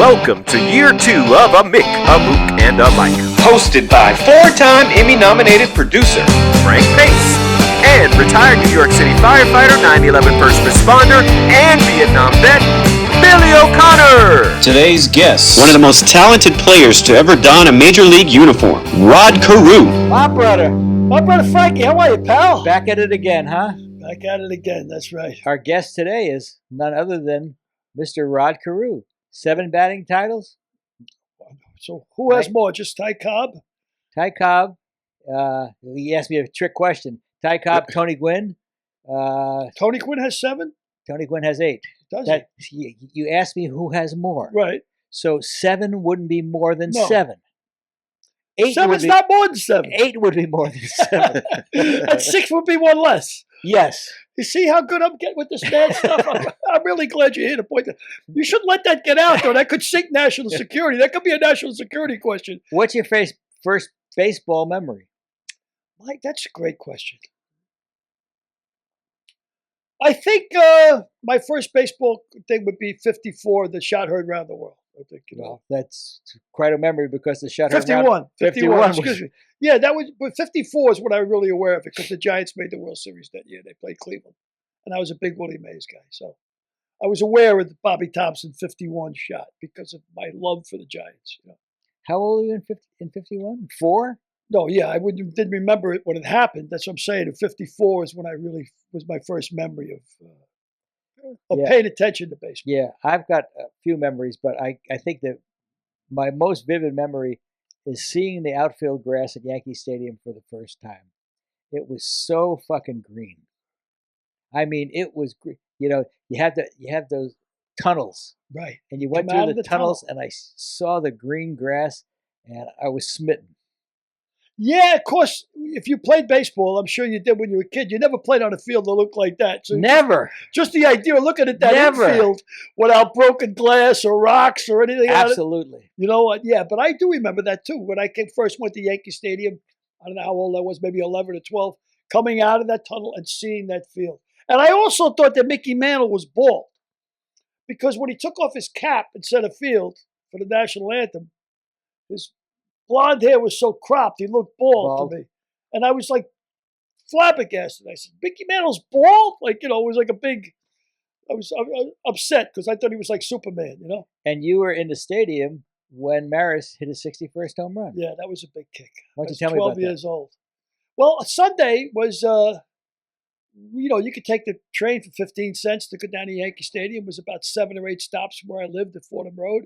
Welcome to year 2 of A Mick, a Mook, and a Mike. Hosted by 4-time Emmy-nominated producer Frank Pace and retired New York City firefighter, 9/11 first responder, and Vietnam vet, Billy O'Connor. Today's guest, one of the most talented players to ever don a major league uniform, Rod Carew. My brother Frankie, how are you, pal? Back at it again, huh? Back at it again, that's right. Our guest today is none other than Mr. Rod Carew. 7 batting titles. So who has more, just Ty Cobb? Ty Cobb. He asked me a trick question. Ty Cobb, Tony Gwynn. Tony Gwynn has 7? Tony Gwynn has 8. Does You asked me who has more. Right. So 7 wouldn't be more than No. 7. 7's not more than 7. 8 would be more than 7. And 6 would be one less. Yes. You see how good I'm getting with this bad stuff? I'm really glad you're here to point that. You shouldn't let that get out, though. That could sink national security. That could be a national security question. What's your first baseball memory? Mike, that's a great question. I think my first baseball thing would be 54, the shot heard around the world. I think, Well, that's quite a memory because the shot 51. 51. Excuse me. Yeah, that was. But 54 is what I was really aware of because the Giants made the World Series that year. They played Cleveland, and I was a big Willie Mays guy, so I was aware of the Bobby Thompson 51 shot because of my love for the Giants. How old are you in 51? 4? No, yeah, I didn't remember it when it happened. That's what I'm saying. And 54 is when I really was my first memory of paying attention to baseball. Yeah, I've got a few memories, but I think that my most vivid memory is seeing the outfield grass at Yankee Stadium for the first time. It was so fucking green. I mean, it was green. You know, you have those tunnels, Right? and you went Come out through of the the tunnels, tunnel. and I saw the green grass, and I was smitten. Yeah, of course. If you played baseball, I'm sure you did when you were a kid. You never played on a field that looked like that. So Never. Just the idea of looking at that Never. infield without broken glass or rocks or anything. Absolutely. You know what? Yeah, but I do remember that too. When I first went to Yankee Stadium, I don't know how old I was, maybe 11 or 12, coming out of that tunnel and seeing that field. And I also thought that Mickey Mantle was bald because when he took off his cap in center field for the national anthem, his blonde hair was so cropped, he looked bald to me. And I was like flabbergasted. I said, Mickey Mantle's bald? Like, it was like a big, I was upset because I thought he was like Superman, And you were in the stadium when Maris hit his 61st home run. Yeah, that was a big kick. Why don't I you was tell me about 12 years old. Well, Sunday was, you could take the train for 15 cents to go down to Yankee Stadium. It was about 7 or 8 stops from where I lived at Fordham Road.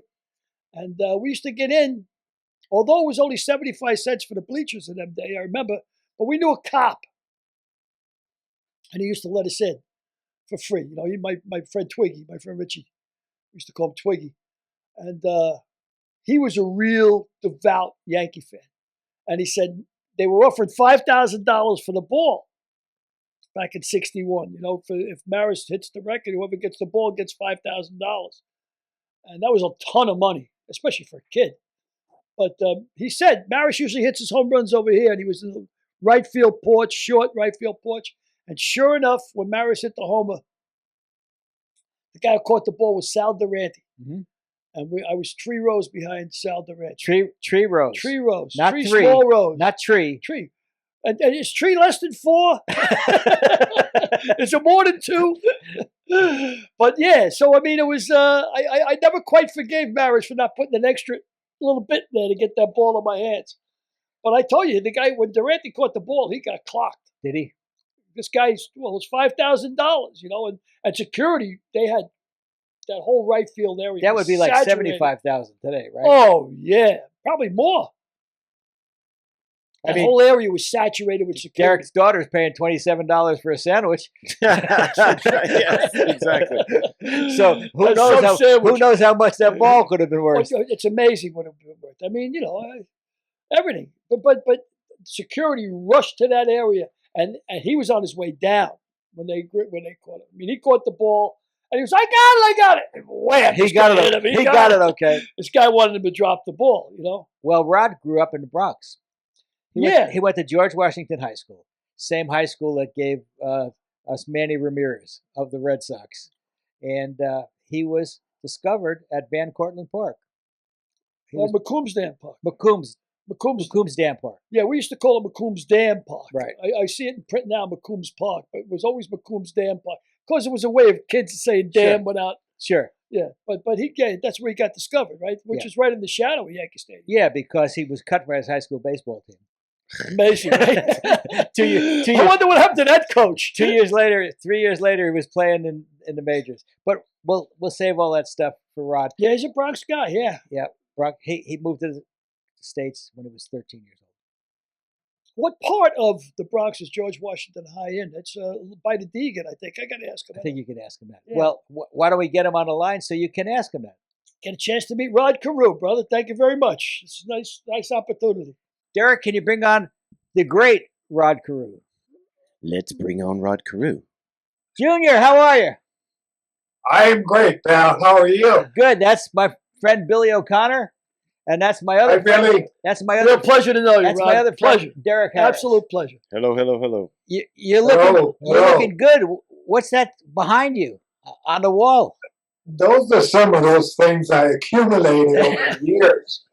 And we used to get in, although it was only 75 cents for the bleachers in them day, I remember, but we knew a cop. And he used to let us in for free. My friend Twiggy, my friend Richie, we used to call him Twiggy. And he was a real devout Yankee fan. And he said they were offering $5,000 for the ball back in 61. If Maris hits the record, whoever gets the ball gets $5,000. And that was a ton of money, especially for a kid. But he said Maris usually hits his home runs over here, and he was in the right field porch, short right field porch. And sure enough, when Maris hit the homer, the guy who caught the ball was Sal Durante. Mm-hmm. And I was 3 rows behind Sal Durante. Tree rows. 3 rows. Not 3 three. small rows. Not tree. Tree. And is tree less than 4? Is it more than 2? But yeah, so I mean, it was, I never quite forgave Maris for not putting an extra little bit there to get that ball in my hands. But I told you, the guy, when Durante caught the ball, he got clocked. Did he? This guy's, it was $5,000, and security, they had that whole right field area. That would be like saturated. 75,000 today, right? Oh, yeah. Probably more. I The mean, whole area was saturated with security. Derek's daughter's paying $27 for a sandwich. Yes, exactly. So who knows how much that ball could have been worth? It's amazing what it would be worth. I mean, everything. But security rushed to that area, and he was on his way down when they caught him. I mean, he caught the ball, and he was like, I got it. And wham! He got it. He got it. Okay. This guy wanted him to drop the ball. Well, Rod grew up in the Bronx. He went to George Washington High School, same high school that gave us Manny Ramirez of the Red Sox, and he was discovered at Van Cortlandt Park. McCombs Dam Park. McCombs McCombs. Dam Park. Yeah, we used to call it McCombs Dam Park. Right. I see it in print now, McCombs Park, but it was always McCombs Dam Park because it was a way of kids saying "dam" without. Sure. Yeah, but that's where he got discovered, right? Which Yeah. is right in the shadow of Yankee Stadium. Yeah, because he was cut by his high school baseball team. Amazing, right? Two I wonder what happened to that coach. 3 years later, he was playing in the majors. But we'll save all that stuff for Rod. Yeah, he's a Bronx guy. Yeah. Yeah, Brock. He moved to the States when he was 13 years old. What part of the Bronx is George Washington High in? That's by the Deegan, I think. I got to ask him. I think you can ask him that. Yeah. Well, why don't we get him on the line so you can ask him that? Get a chance to meet Rod Carew, brother. Thank you very much. It's a nice opportunity. Derek, can you bring on the great Rod Carew? Let's bring on Rod Carew. Junior, how are you? I'm great, pal. How are you? Good. That's my friend Billy O'Connor, and that's my other Hi, Billy. That's my Real other. pleasure to know you, That's Rod. my other pleasure. friend, Derek Harris. Absolute pleasure. Hello, hello, hello. You're looking. Hello, You're hello. looking good. What's that behind you on the wall? Those are some of those things I accumulated over the years.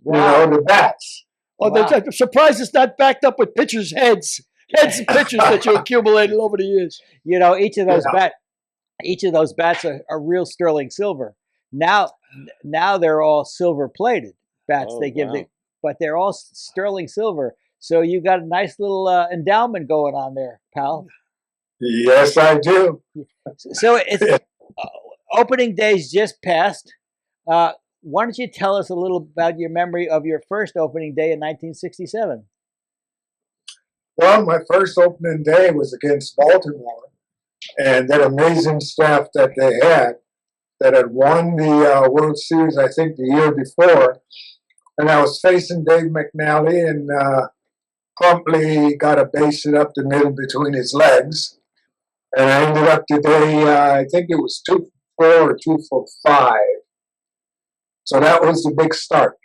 Wow. You know, the bats. Oh, Wow. I'm surprised it's not backed up with pitchers' heads and pictures that you accumulated over the years. You know, each of those Yeah. bats are real sterling silver. Now they're all silver plated bats. Oh, They give wow. but they're all sterling silver. So you got a nice little endowment going on there, pal. Yes, I do. So it's opening days just passed. Why don't you tell us a little about your memory of your first opening day in 1967? Well, my first opening day was against Baltimore, and that amazing staff that they had that had won the World Series, I think, the year before. And I was facing Dave McNally, and promptly got a base hit up the middle between his legs. And I ended up today, I think it was 2 for 4 or 2 for 5. So that was the big start.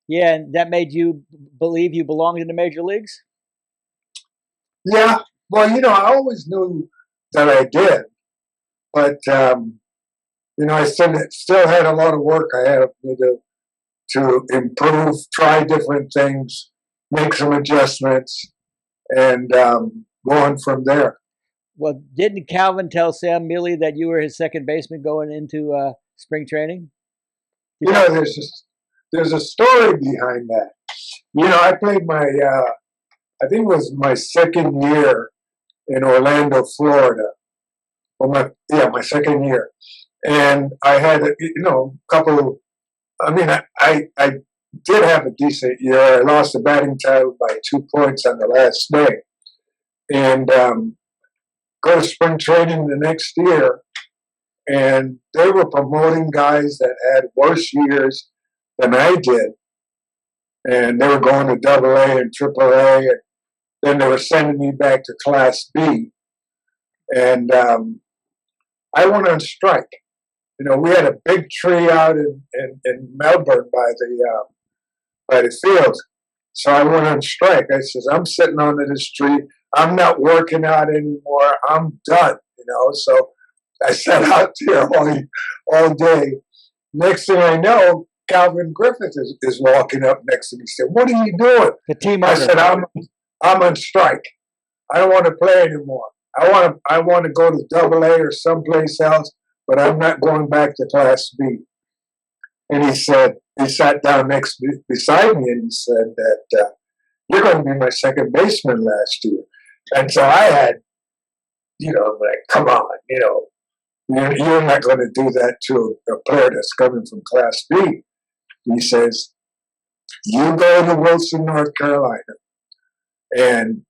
Yeah, and that made you believe you belonged in the major leagues? Yeah, well, you know, I always knew that I did, but you know, I still had a lot of work I had to improve, try different things, make some adjustments, and go on from there. Well, didn't Calvin tell Sam Mealy that you were his second baseman going into spring training? You know, there's a story behind that. You know, I played I think it was my second year in Orlando, Florida. Well, my second year. And I had, a couple, I mean, I did have a decent year. I lost the batting title by 2 points on the last day. And go to spring training the next year, and they were promoting guys that had worse years than I did. And they were going to AA and AAA, and then they were sending me back to Class B. And I went on strike. You know, we had a big tree out in Melbourne by the field. So I went on strike. I says, I'm sitting under this tree. I'm not working out anymore. I'm done, you know. So I sat out there all day. Next thing I know, Calvin Griffith is walking up next to me. He said, "What are you doing?" The team I owner. said, I'm on strike. I don't want to play anymore. I want to go to AA or someplace else, but I'm not going back to Class B. And he sat down beside me and he said that you're going to be my second baseman last year. And so I had, like, come on, you're not going to do that to a player that's coming from Class B. He says, you go to Wilson, North Carolina, and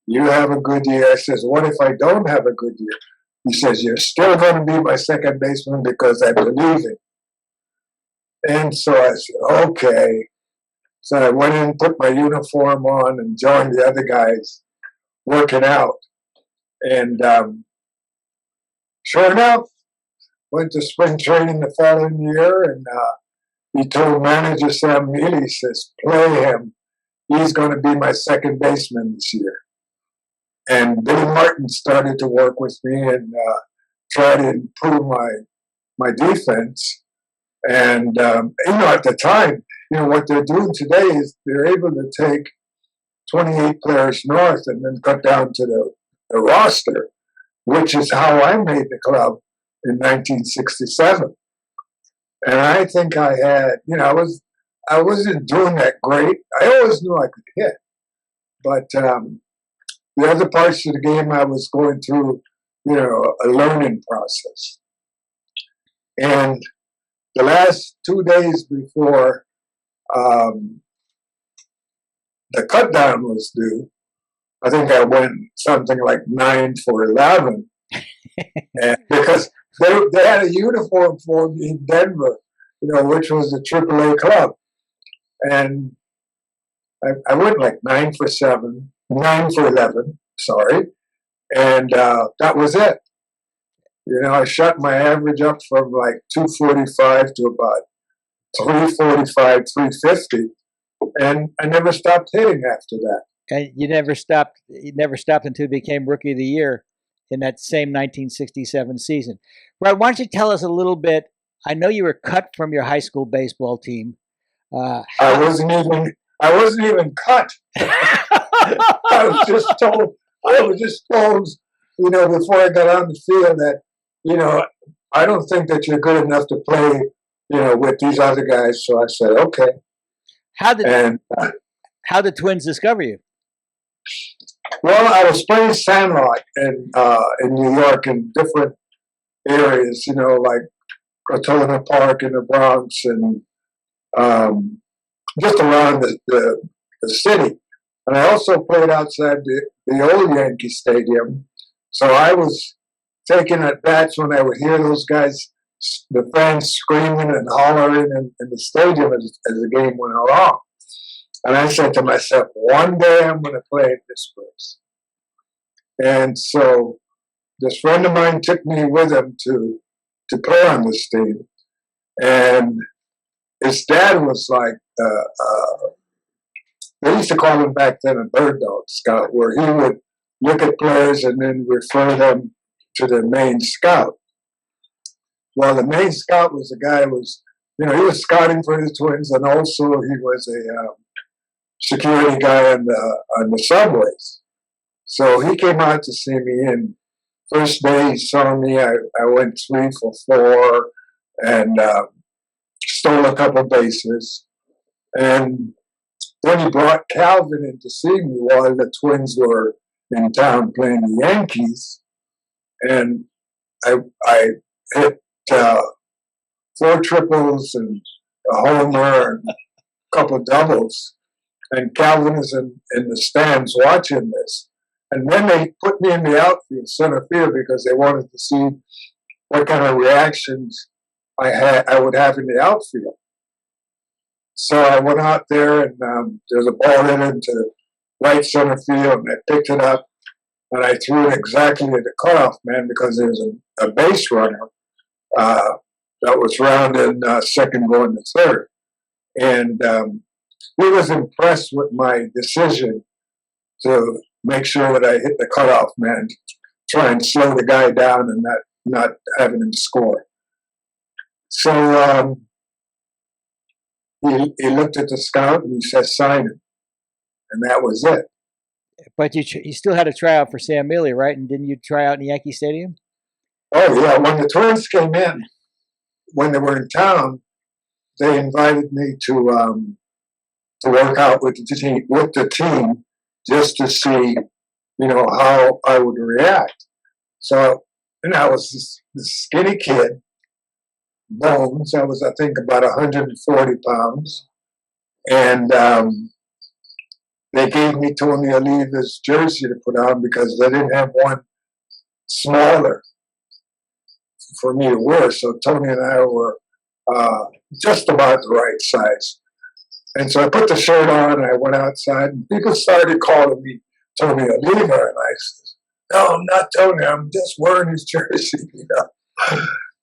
you have a good year. I says, what if I don't have a good year? He says, you're still going to be my second baseman because I believe in. And so I said, okay. So I went in, put my uniform on, and joined the other guys working out. And sure enough, went to spring training the following year, and he told manager Sam Mealy, he says, play him. He's going to be my second baseman this year. And Billy Martin started to work with me and try to improve my defense. And, at the time, what they're doing today is they're able to take 28 players north and then cut down to the roster, which is how I made the club in 1967. And I think I had, I wasn't doing that great. I always knew I could hit, but the other parts of the game I was going through, a learning process. And the last 2 days before the cut down was due, I think I went something like 9 for 11, and because they had a uniform for me in Denver, which was a AAA club, and I went like 9 for 11, sorry, and that was it. I shot my average up from like 245 to about 345, 350, and I never stopped hitting after that. And you never stopped until you became Rookie of the Year in that same 1967 season. Rod, why don't you tell us a little bit? I know you were cut from your high school baseball team. I wasn't even cut. I was just told, before I got on the field that, I don't think that you're good enough to play, with these other guys. So I said, okay. How did Twins discover you? Well, I was playing sandlot in New York in different areas, like Gatun Park in the Bronx and just around the city. And I also played outside the old Yankee Stadium. So I was taking at bats when I would hear those guys, the fans screaming and hollering in the stadium as the game went along. And I said to myself, one day I'm going to play at this place. And so this friend of mine took me with him to play on this team. And his dad was like, they used to call him back then a bird dog scout, where he would look at players and then refer them to the main scout. Well, the main scout was a guy who was, he was scouting for the Twins, and also he was a security guy on the subways. So he came out to see me, and first day he saw me, I went 3 for 4 and stole a couple bases. And then he brought Calvin in to see me while the Twins were in town playing the Yankees. And I hit 4 triples and a homer and a couple doubles. And Calvin is in the stands watching this. And then they put me in the outfield, center field, because they wanted to see what kind of reactions I would have in the outfield. So I went out there, and there's a ball hit into right center field, and I picked it up, and I threw it exactly at the cutoff man, because there was a base runner that was rounding second going to third. And he was impressed with my decision to make sure that I hit the cutoff man, try and slow the guy down and not having him score. So he looked at the scout and he said, sign him. And that was it. But you still had to try out for Sam Mealy, right? And didn't you try out in Yankee Stadium? Oh, yeah. When the Twins came in, when they were in town, they invited me to work out with the team just to see, how I would react. So, I was this skinny kid, bones. I was, I think, about 140 pounds. And they gave me Tony Oliva's jersey to put on because they didn't have one smaller for me to wear. So Tony and I were just about the right size. And so I put the shirt on and I went outside, and people started calling me Tony Oliva. And I said, no, I'm not Tony. I'm just wearing his jersey,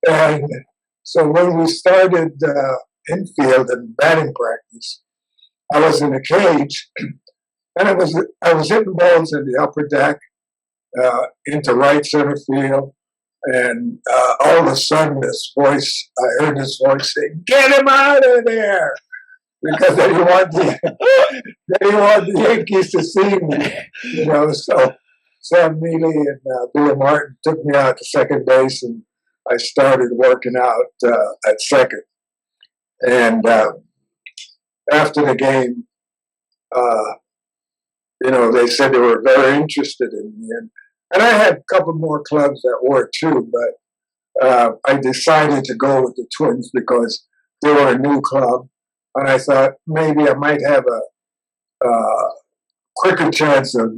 And so when we started infield and batting practice, I was in a cage, and I was hitting balls in the upper deck into right center field. And all of a sudden, I heard this voice say, "Get him out of there!" because they didn't want the Yankees to see me. So Sam Neely and Billy Martin took me out to second base, and I started working out at second. And after the game, they said they were very interested in me, and I had a couple more clubs that were too, but I decided to go with the Twins because they were a new club, and I thought maybe I might have a quicker chance of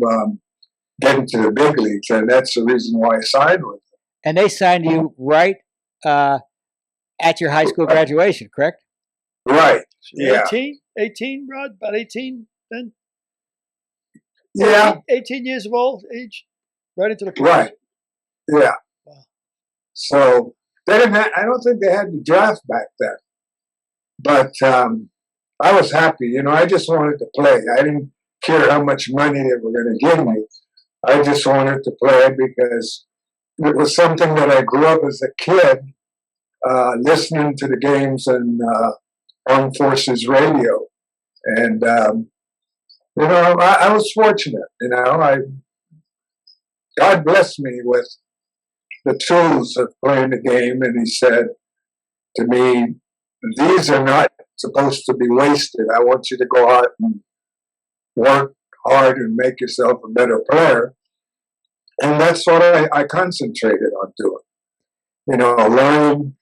getting to the big leagues, and that's the reason why I signed with them. And they signed you right at your high school graduation, correct? Right. Yeah. 18, Rod? About 18 then? Yeah. 18 years of old age? Right into the pros? Right. Yeah. Wow. So they didn't I don't think they had the draft back then. But I was happy. I just wanted to play. I didn't care how much money they were going to give me. I just wanted to play because it was something that I grew up as a kid listening to the games and Armed Forces radio. And, I was fortunate, God blessed me with the tools of playing the game. And he said to me, these are not supposed to be wasted. I want you to go out and work hard and make yourself a better player. And that's what I concentrated on doing. Learning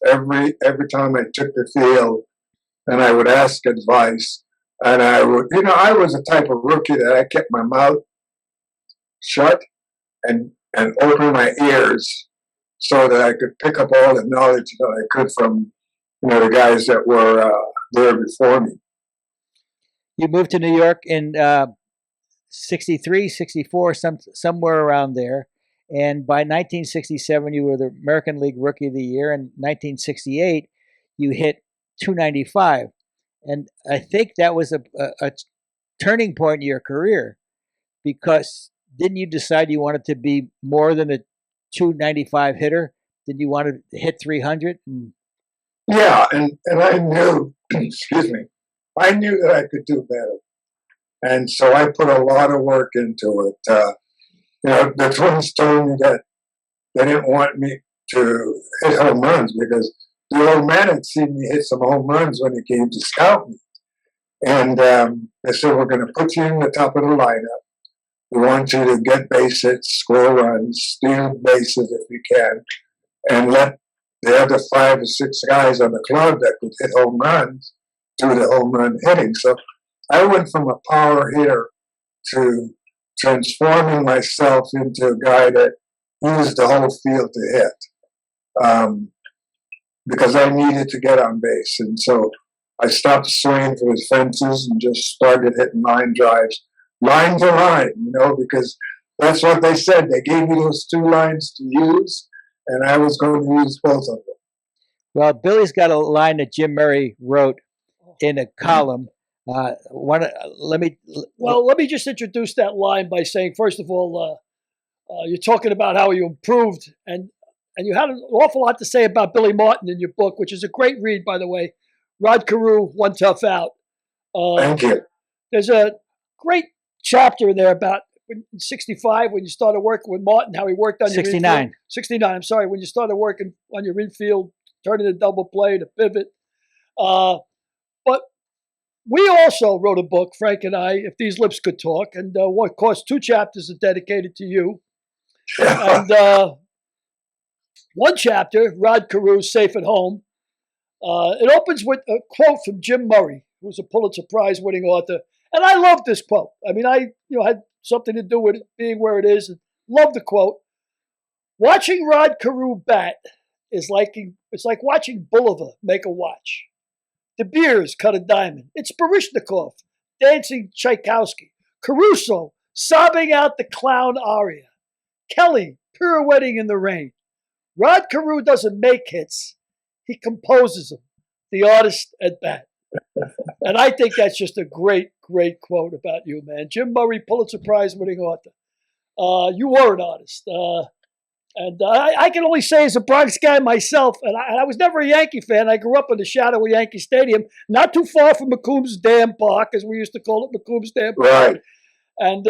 every time I took the field, and I would ask advice. And I was the type of rookie that I kept my mouth shut and open my ears so that I could pick up all the knowledge that I could from, the guys that were there before me. You moved to New York in 63, 64, somewhere around there. And by 1967, you were the American League Rookie of the Year. In 1968, you hit 295. And I think that was a turning point in your career, because didn't you decide you wanted to be more than a 295 hitter? Did you want to hit 300? Yeah, and I knew, excuse me, I knew that I could do better. And so I put a lot of work into it. The Twins told me that they didn't want me to hit home runs because the old man had seen me hit some home runs when he came to scout me. And they said, we're going to put you in the top of the lineup. We want you to get base hits, score runs, steal bases if you can, and let the other 5 or 6 guys on the club that could hit home runs do the home run hitting. So I went from a power hitter to transforming myself into a guy that used the whole field to hit, because I needed to get on base. And so I stopped swinging for the fences and just started hitting line drives, line to line, because that's what they said. They gave me those 2 lines to use, and I was going to use both of them. Well, Billy's got a line that Jim Murray wrote in a column. Let me just introduce that line by saying, first of all, you're talking about how you improved, and you had an awful lot to say about Billy Martin in your book, which is a great read, by the way. Rod Carew, One Tough Out. Thank you. There's a great chapter in there about in 65 when you started working with Martin, how he worked on 69. Your 69, I'm sorry, when you started working on your infield, turning the double play, the pivot. But we also wrote a book, Frank and I, If These Lips Could Talk, and of course 2 chapters are dedicated to you. And one chapter, Rod Carew, Safe at Home, it opens with a quote from Jim Murray, who's a Pulitzer Prize winning author. And I love this quote. I mean, I had something to do with it being where it is. And love the quote. Watching Rod Carew bat it's like watching Bulliver make a watch. De Beers cut a diamond. It's Baryshnikov dancing Tchaikovsky. Caruso sobbing out the clown aria. Kelly pirouetting in the rain. Rod Carew doesn't make hits. He composes them. The artist at bat. And I think that's just a great, great quote about you, man. Jim Murray, Pulitzer Prize winning author. You were an artist. And I can only say as a Bronx guy myself, and I was never a Yankee fan. I grew up in the shadow of Yankee Stadium, not too far from McComb's Dam Park, as we used to call it, McComb's Dam Park. Right. And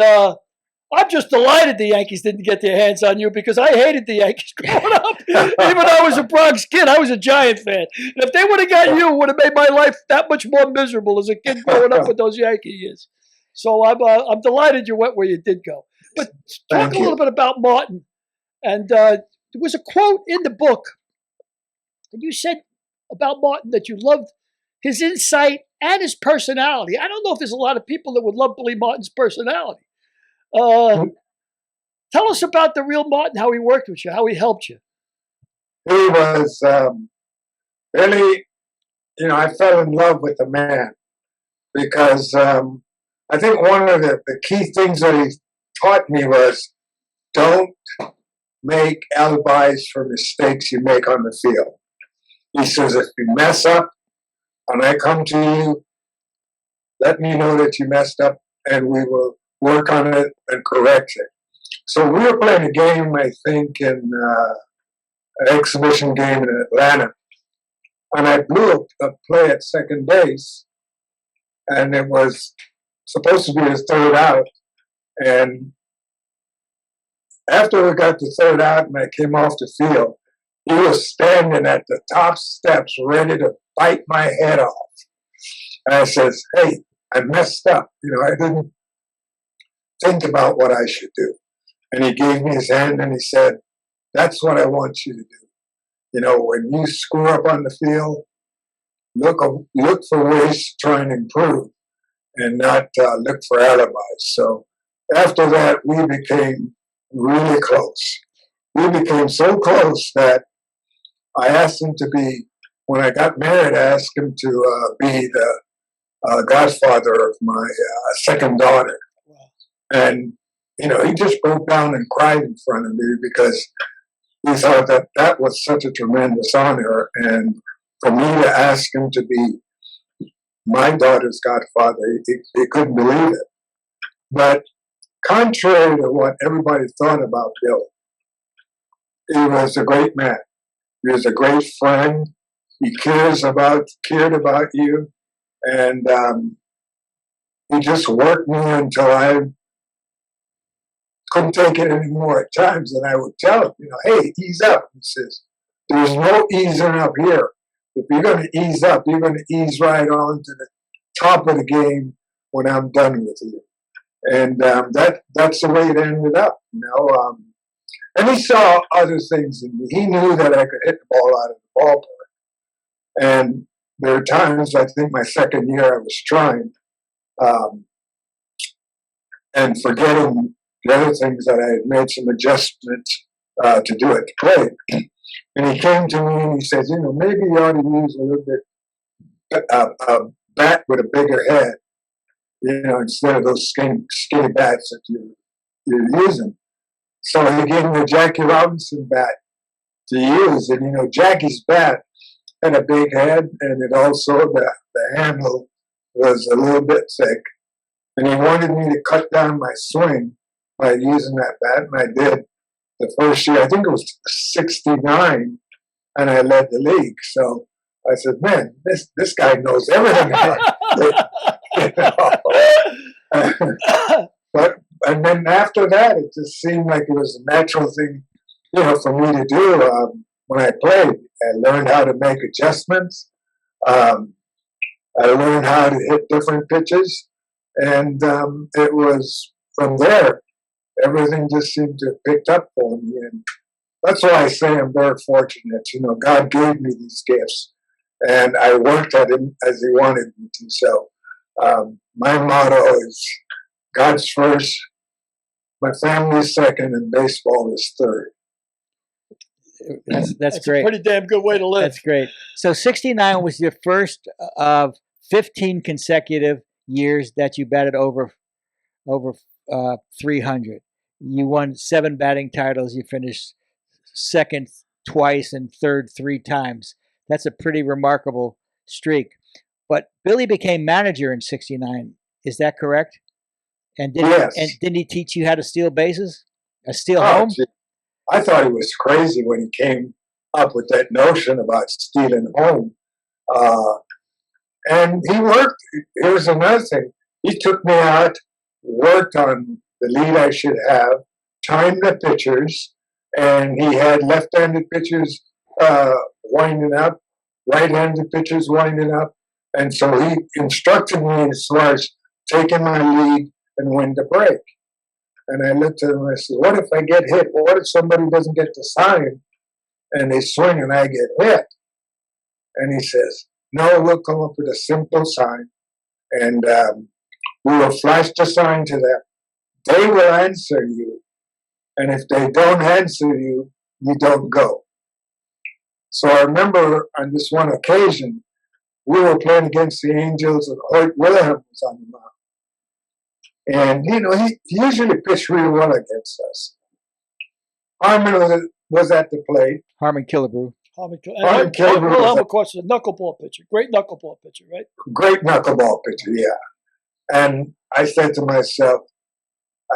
I'm just delighted the Yankees didn't get their hands on you because I hated the Yankees growing up. Even though I was a Bronx kid, I was a Giant fan. And if they would have got you, it would have made my life that much more miserable as a kid growing up with those Yankee years. So I'm delighted you went where you did go. But talk a little bit about Martin. And there was a quote in the book that you said about Martin that you loved his insight and his personality. I don't know if there's a lot of people that would love Billy Martin's personality. Tell us about the real Martin, how he worked with you, how he helped you. He was really, I fell in love with the man because I think one of the key things that he taught me was don't make alibis for mistakes you make on the field. He says, if you mess up and I come to you, let me know that you messed up and we will work on it and correct it. So we were playing a game, I think, in an exhibition game in Atlanta. And I blew a play at second base, and it was supposed to be the third out. And after we got the third out and I came off the field, he was standing at the top steps ready to bite my head off. And I says, hey, I messed up. I didn't think about what I should do. And he gave me his hand and he said, that's what I want you to do. When you screw up on the field, look for ways to try and improve and not look for alibis. So after that, we became really close. We became so close that I asked him to be, when I got married, I asked him to be the godfather of my second daughter. And, he just broke down and cried in front of me because he thought that was such a tremendous honor. And for me to ask him to be my daughter's godfather, he couldn't believe it. But contrary to what everybody thought about Bill, he was a great man. He was a great friend. He cared about you. And he just worked me until I couldn't take it anymore at times. And I would tell him, hey, ease up. He says, there's no easing up here. If you're going to ease up, you're going to ease right on to the top of the game when I'm done with you. And that's the way it ended up, And he saw other things in me. He knew that I could hit the ball out of the ballpark. And there were times, I think my second year, I was trying and forgetting the other things that I had made some adjustments to do at the plate. And he came to me and he says, maybe you ought to use a little bit a bat with a bigger head, instead of those skinny bats that you're using. So he gave me a Jackie Robinson bat to use. And, Jackie's bat had a big head, and it also, the handle was a little bit thick. And he wanted me to cut down my swing by using that bat, and I did. The first year, I think it was 69, and I led the league. So I said, man, this guy knows everything about it. And then after that, it just seemed like it was a natural thing, for me to do. When I played, I learned how to make adjustments. I learned how to hit different pitches. And it was from there, everything just seemed to have picked up for me. And that's why I say I'm very fortunate. God gave me these gifts, and I worked at him as he wanted me to. So my motto is God's first, my family's second, and baseball is third. That's great. A pretty damn good way to live. That's great. So 69 was your first of 15 consecutive years that you batted over 300. You won 7 batting titles. You finished second twice and third 3 times. That's a pretty remarkable streak. But Billy became manager in 69. Is that correct? And Yes. Didn't he teach you how to steal bases? Steal home? I thought he was crazy when he came up with that notion about stealing home. And he worked. Here's another thing. He took me out, worked on the lead I should have, timed the pitchers, and he had left-handed pitchers winding up, right-handed pitchers winding up. And so he instructed me as far as taking my lead and when to break. And I looked at him and I said, what if I get hit? Well, what if somebody doesn't get the sign and they swing and I get hit? And he says, no, we'll come up with a simple sign and we will flash the sign to them. They will answer you. And if they don't answer you, you don't go. So I remember on this one occasion, we were playing against the Angels and Hoyt Wilhelm was on the mound. And, you know, he usually pitched really well against us. Harmon was at the plate. Harmon Killebrew. Wilhelm, of course, is a knuckleball pitcher. Great knuckleball pitcher, right? Great knuckleball pitcher, yeah. And I said to myself,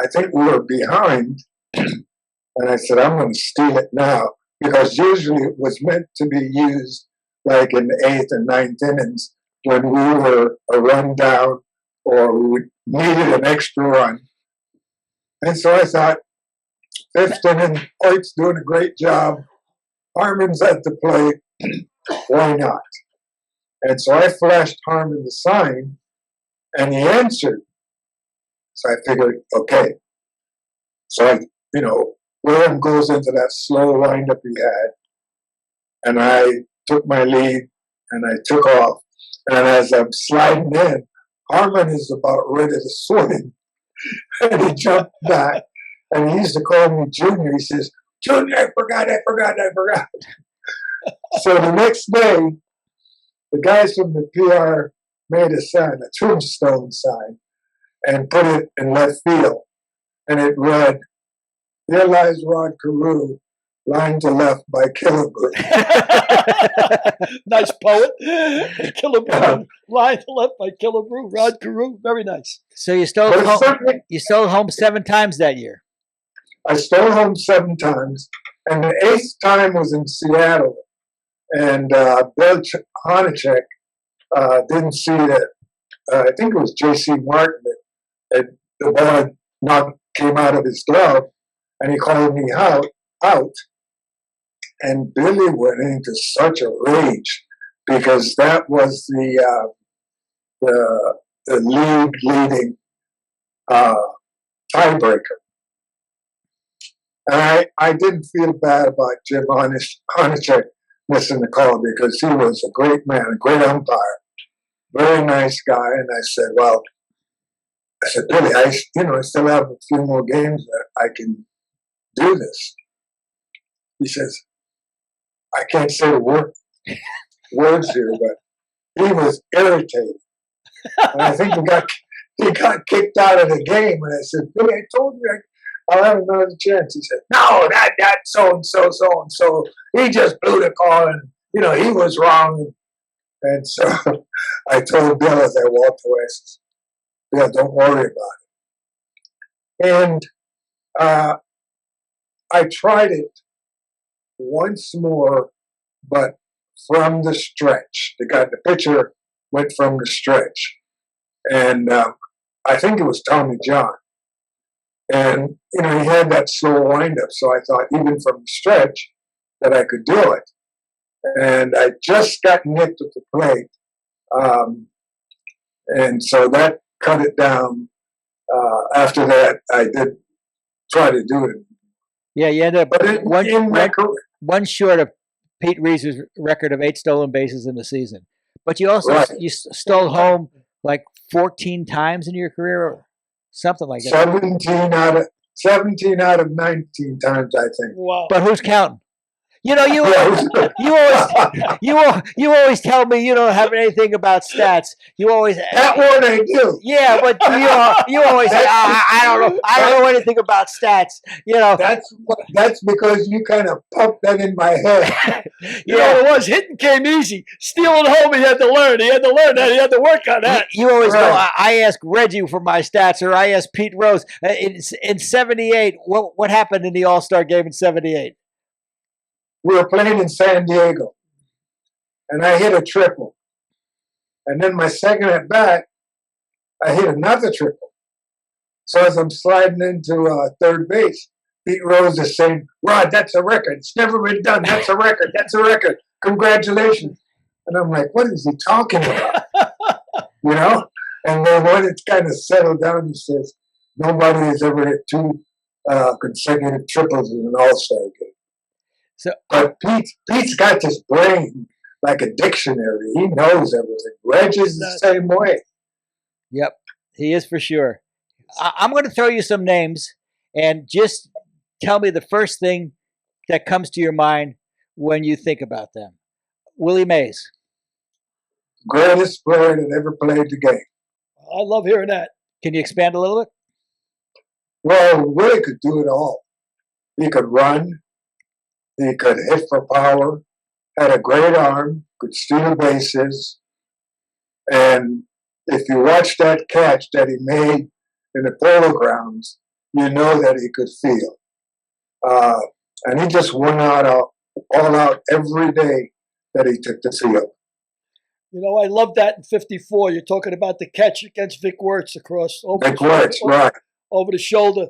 I think we were behind. And I said, I'm going to steal it now. Because usually it was meant to be used like in the 8th and 9th innings when we were a run down or we needed an extra run. And so I thought, 5th inning, Hoyt's doing a great job. Harmon's at the plate. Why not? And so I flashed Harmon the sign, and he answered. So I figured, okay. So I, you know, William goes into that slow windup he had, and I took my lead, and I took off. And as I'm sliding in, Harmon is about ready to swing, and he jumped back. And he used to call me Junior. He says, Junior, I forgot. So the next day, the guys from the PR made a sign, a tombstone sign, and put it in left field. And it read, "Here lies Rod Carew, line to left by Killebrew." Nice poet. Killebrew. Line to left by Killebrew. Rod Carew. Very nice. So you stole home 7 times that year. I stole home 7 times, and the 8th time was in Seattle. And Bill Honachek didn't see that. I think it was J.C. Martin that the ball came out of his glove, and he called me out. And Billy went into such a rage because that was the leading tiebreaker. And I didn't feel bad about Jim Honachek missing the call because he was a great man, a great umpire, very nice guy. And I said, well, Billy, I still have a few more games that I can do this. He says, I can't say the words here, but he was irritated. And I think he got kicked out of the game. And I said, Billy, I told you I'll have another chance. He said, no, that so-and-so. He just blew the call and, he was wrong. And so I told Bill as I walked away, I said, Bill, don't worry about it. And I tried it once more, but from the stretch. The pitcher went from the stretch. And I think it was Tommy John. And, he had that slow windup. So I thought even from the stretch that I could do it. And I just got nicked at the plate. And so that cut it down. After that, I did try to do it. Yeah, you ended up one short of Pete Reese's record of 8 stolen bases in the season. But you also you stole home like 14 times in your career, or something like that. 17 out of 19 times, I think. Wow! But who's counting? You know, you always tell me you don't have anything about stats. You always That one I do. yeah, but you always say I don't know anything about stats. You know, That's because you kind of pumped that in my head. You know what it was? Hitting came easy. Stealing home, he had to learn. He had to learn that. He had to work on that. You always Right. go. I ask Reggie for my stats, or I ask Pete Rose. In '78, what happened in the All-Star game in '78? We were playing in San Diego, and I hit a triple. And then my second at bat, I hit another triple. So as I'm sliding into third base, Pete Rose is saying, "Rod, that's a record. It's never been done. That's a record. That's a record. Congratulations." And I'm like, what is he talking about? You know? And then when it's kind of settled down, he says, nobody has ever hit two consecutive triples in an All-Star game. But Pete's got this brain like a dictionary. He knows everything. Reg is the same way. Yep, he is for sure. I'm going to throw you some names, and just tell me the first thing that comes to your mind when you think about them. Willie Mays. Greatest player that ever played the game. I love hearing that. Can you expand a little bit? Well, Willie could do it all. He could run. He could hit for power. Had a great arm. Could steal bases. And if you watch that catch that he made in the Polo Grounds, you know that he could feel. And he just went all out every day that he took the field. You know, I love that in '54. You're talking about the catch against Vic Wirtz over the shoulder.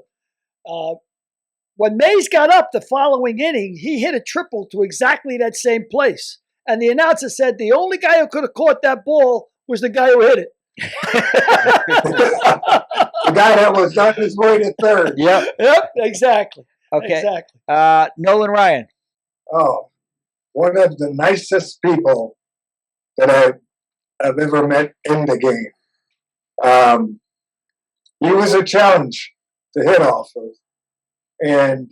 When Mays got up the following inning, he hit a triple to exactly that same place. And the announcer said the only guy who could have caught that ball was the guy who hit it. The guy that was on his way to third. Yep, exactly. Okay. Exactly. Nolan Ryan. Oh, one of the nicest people that I've ever met in the game. He was a challenge to hit off of. And,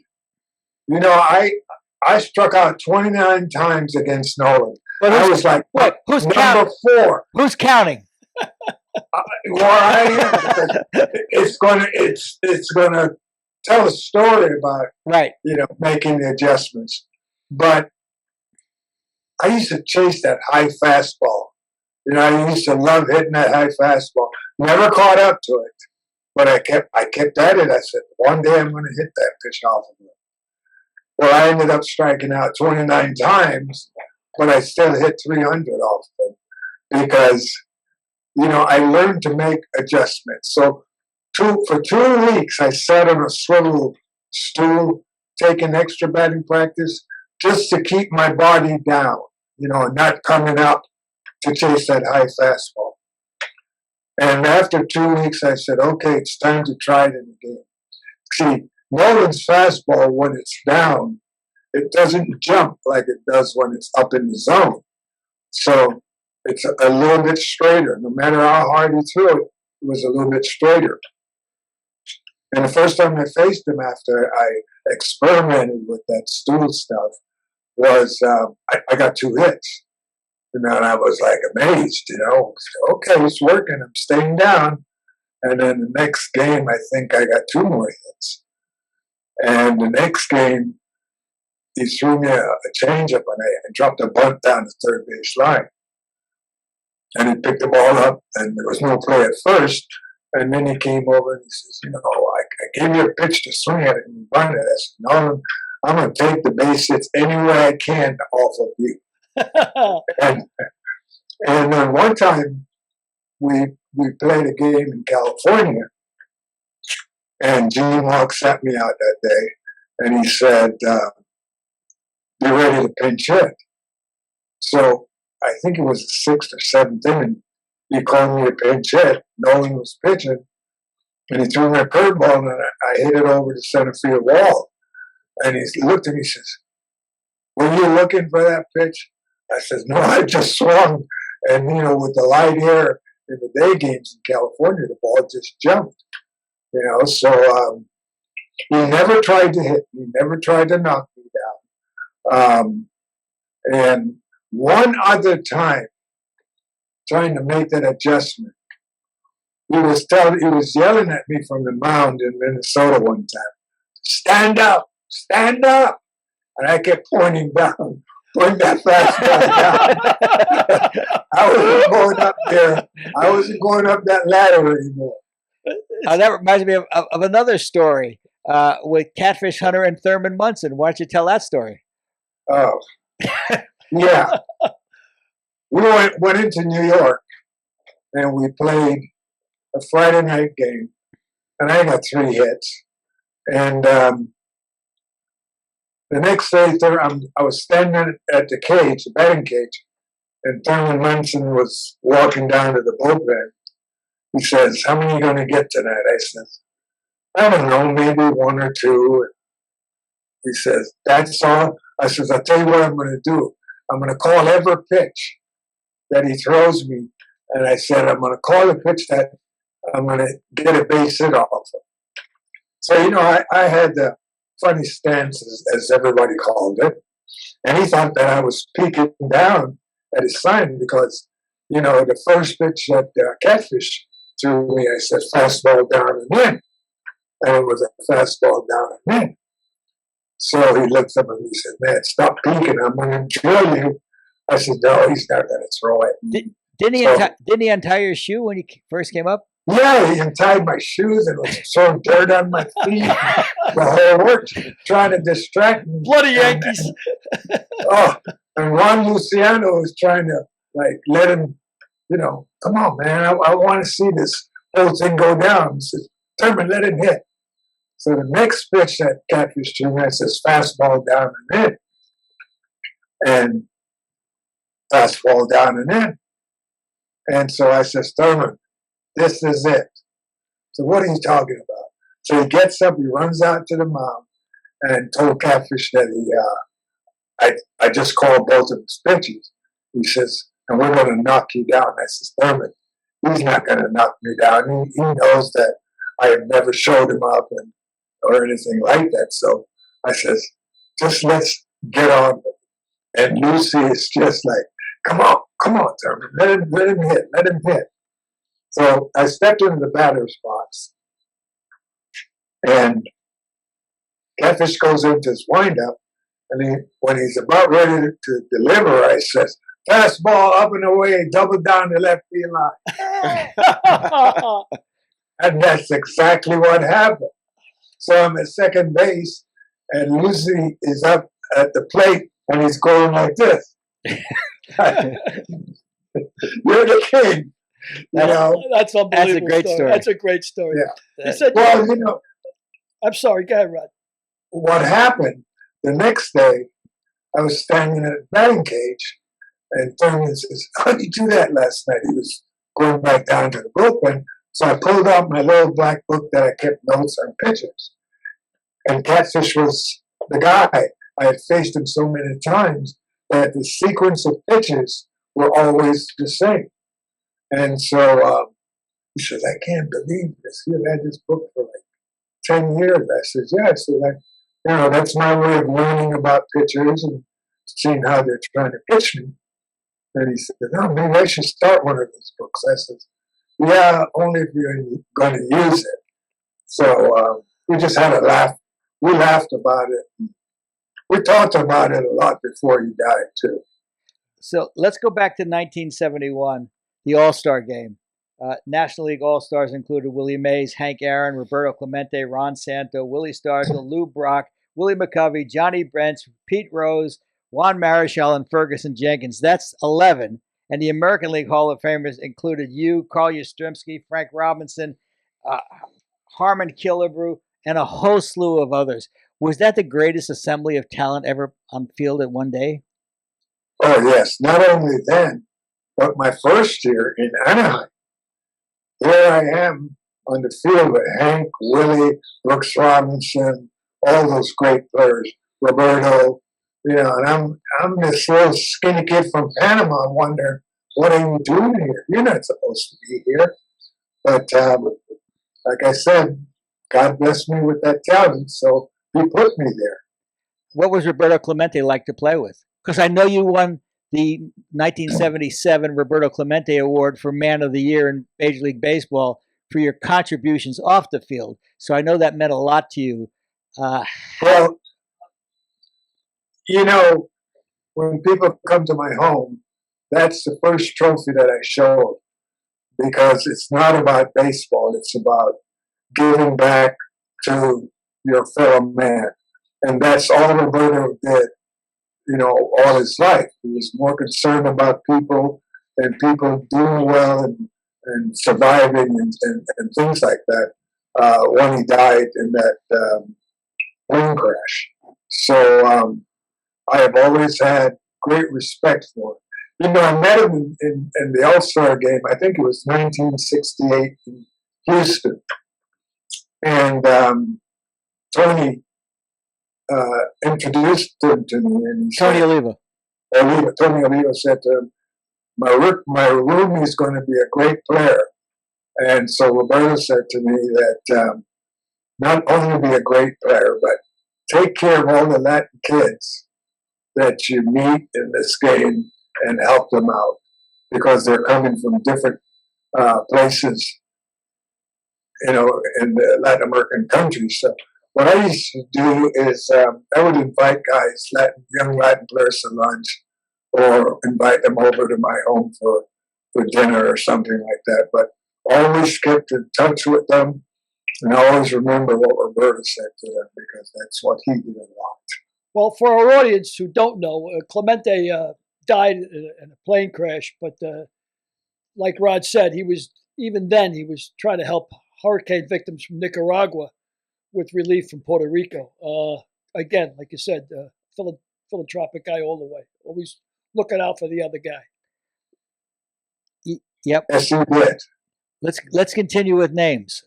you know, I struck out 29 times against Nolan. But I was like, who's number 4. Who's counting? Well, I am. It's gonna tell a story about making the adjustments. But I used to chase that high fastball. You know, I used to love hitting that high fastball. Never caught up to it, but I kept at it. I said, one day I'm going to hit that pitch off of it. Well, I ended up striking out 29 times, but I still hit 300 off of them because, you know, I learned to make adjustments. So for 2 weeks, I sat on a swivel stool, taking extra batting practice, just to keep my body down, you know, not coming up to chase that high fastball. And after 2 weeks, I said, okay, it's time to try it in the game. See, Nolan's fastball, when it's down, it doesn't jump like it does when it's up in the zone. So it's a little bit straighter. No matter how hard he threw it, it was a little bit straighter. And the first time I faced him after I experimented with that stool stuff was I got 2 hits. And then I was like amazed, you know. Okay, it's working. I'm staying down. And then the next game, I think I got 2 more hits. And the next game, he threw me a changeup and I dropped a bunt down the third base line. And he picked the ball up and there was no play at first. And then he came over and he says, you know, I gave you a pitch to swing at it and bunt it. I said, no, I'm going to take the base hits any way I can off of you. and then one time we played a game in California and Gene Hawk sat me out that day and he said, be ready to pinch hit. So I think it was the 6th or 7th inning. He called me a pinch hit. Nolan was pitching and he threw me a curveball and I hit it over the center field wall. And he looked at me and says, were you looking for that pitch? I said, no, I just swung. And, you know, with the light air in the day games in California, the ball just jumped. You know, so he never tried to hit me, never tried to knock me down. And one other time, trying to make that adjustment, he was yelling at me from the mound in Minnesota one time. Stand up, stand up. And I kept pointing down, pointing that fastball down. I wasn't going up there. I wasn't going up that ladder anymore. That reminds me of another story with Catfish Hunter and Thurman Munson. Why don't you tell that story? Oh, yeah. We went into New York and we played a Friday night game, and I got 3 hits. And the next day, I was standing at the cage, the batting cage, and Thurman Munson was walking down to the bullpen. He says, "How many are you going to get tonight?" I says, "I don't know, maybe 1 or 2. He says, "That's all?" I says, "I'll tell you what I'm going to do. I'm going to call every pitch that he throws me." And I said, "I'm going to call a pitch that I'm going to get a base hit off of." So, I had the funny stance, as everybody called it. And he thought that I was peeking down at his sign because, the first pitch that Catfish threw me, I said, "Fastball down and in." And it was a fastball down and in. So he looked up at me and said, "Man, stop peeking. I'm going to drill you." I said, "No, he's not going to throw it." Didn't he untie your shoe when you first came up? Yeah, he untied my shoes and was throwing dirt on my feet. The whole work, trying to distract me. Bloody Yankees. And Juan Luciano was trying to let him, come on, man, I want to see this whole thing go down. He says, "Thurman, let him hit." So the next pitch that Catfish threw me, says fastball down and in. And fastball down and in. And so I says, "Thurman, this is it." So what are you talking about? So he gets up, he runs out to the mound, and told Catfish that I just called both of his pitches. He says, "And we're going to knock you down." I says, "Thurman, he's not going to knock me down. He knows that I have never showed him up or anything like that." So I says, "Just let's get on with it." And Lucy is just like, come on, Thurman, let him hit. So I stepped into the batter's box, and Catfish goes into his windup, and when he's about ready to deliver, I says, "Fastball up and away, double down the left field line." And that's exactly what happened. So I'm at second base, and Lucy is up at the plate, and he's going like this. "You're the king." That's unbelievable. That's a great story. That's a great story. Yeah. He said, Well, I'm sorry, go ahead, Rod. what happened the next day, I was standing at the batting cage, and Thurman says, "How did you do that last night?" He was going back down to the bullpen. So I pulled out my little black book that I kept notes on pitchers. And Catfish was the guy. I had faced him so many times that the sequence of pitches were always the same. And so he says, "I can't believe this. You've had this book for 10 years. I said, "Yeah." So that's my way of learning about pitchers and seeing how they're trying to pitch me. And he said, "No, maybe I should start one of those books." I said, "Yeah, only if you're going to use it." So we just had a laugh. We laughed about it. We talked about it a lot before he died, too. So let's go back to 1971, the All-Star game. National League All-Stars included Willie Mays, Hank Aaron, Roberto Clemente, Ron Santo, Willie Stargell, Lou Brock, Willie McCovey, Johnny Brents, Pete Rose, Juan Marichal, and Ferguson Jenkins. That's 11. And the American League Hall of Famers included you, Carl Yastrzemski, Frank Robinson, Harmon Killebrew, and a whole slew of others. Was that the greatest assembly of talent ever on field at one day? Oh, yes. Not only then, but my first year in Anaheim. Here I am on the field with Hank, Willie, Brooks Robinson, all those great players, Roberto, and I'm this little skinny kid from Panama wondering, what are you doing here? You're not supposed to be here. But like I said, God blessed me with that talent, so he put me there. what was Roberto Clemente like to play with? Because I know you won the 1977 Roberto Clemente Award for Man of the Year in Major League Baseball for your contributions off the field. So I know that meant a lot to you. Well, you know, when people come to my home, that's the first trophy that I show because it's not about baseball. It's about giving back to your fellow man. And that's all Roberto did, you know, all his life. He was more concerned about people and people doing well and surviving and things like that when he died in that plane crash. So I have always had great respect for him. You know, I met him in the All-Star game, I think it was 1968 in Houston. And Tony introduced him to me. And Tony Oliva. Tony Oliva said to him, my roomie is going to be a great player. And so Roberto said to me that not only be a great player, but take care of all the Latin kids that you meet in this game and help them out because they're coming from different places, you know, in the Latin American countries. So what I used to do is I would invite guys, young Latin players to lunch or invite them over to my home for dinner or something like that. But always kept in touch with them and always remember what Roberto said to them because that's what he did a lot. Well, for our audience who don't know, Clemente died in a plane crash, but like Rod said, he was trying to help hurricane victims from Nicaragua with relief from Puerto Rico. Again, like you said, philanthropic guy all the way, always looking out for the other guy. Yep. Yes, he did. Let's continue with names.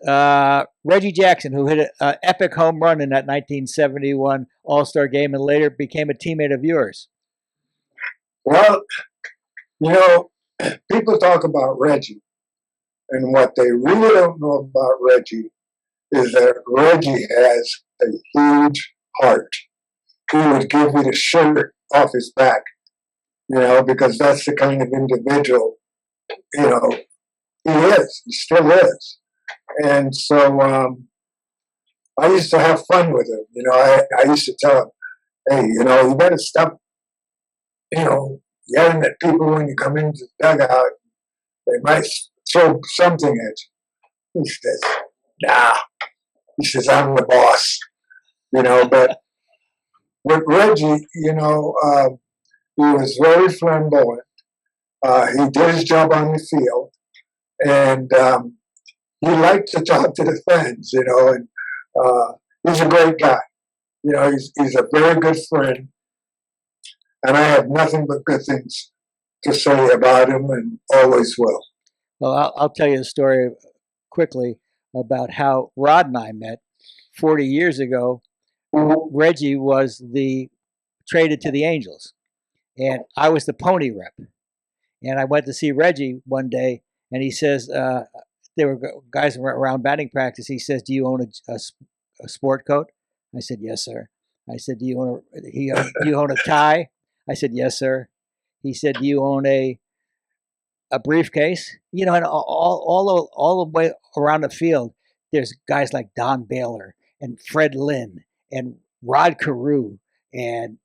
Reggie Jackson, who hit an epic home run in that 1971 All-Star game and later became a teammate of yours. Well, you know, people talk about Reggie, and what they really don't know about Reggie is that Reggie has a huge heart. He would give you the shirt off his back, you know, because that's the kind of individual, you know, he is. He still is. And so I used to have fun with him. You know, I used to tell him, hey, you know, you better stop, you know, yelling at people when you come into the dugout. They might throw something at you. He says, nah. He says, I'm the boss. You know, but with Reggie, you know, he was very flamboyant. He did his job on the field. And he liked to talk to the fans, you know, and he's a great guy. You know, he's a very good friend. And I have nothing but good things to say about him and always will. Well, I'll tell you a story quickly about how Rod and I met 40 years ago. Reggie was traded to the Angels, and I was the pony rep. And I went to see Reggie one day, and he says, there were guys around batting practice. He says, do you own a sport coat? I said, yes, sir. I said, do you own a tie? I said, yes, sir. He said, do you own a briefcase? You know, and all the way around the field, there's guys like Don Baylor and Fred Lynn and Rod Carew and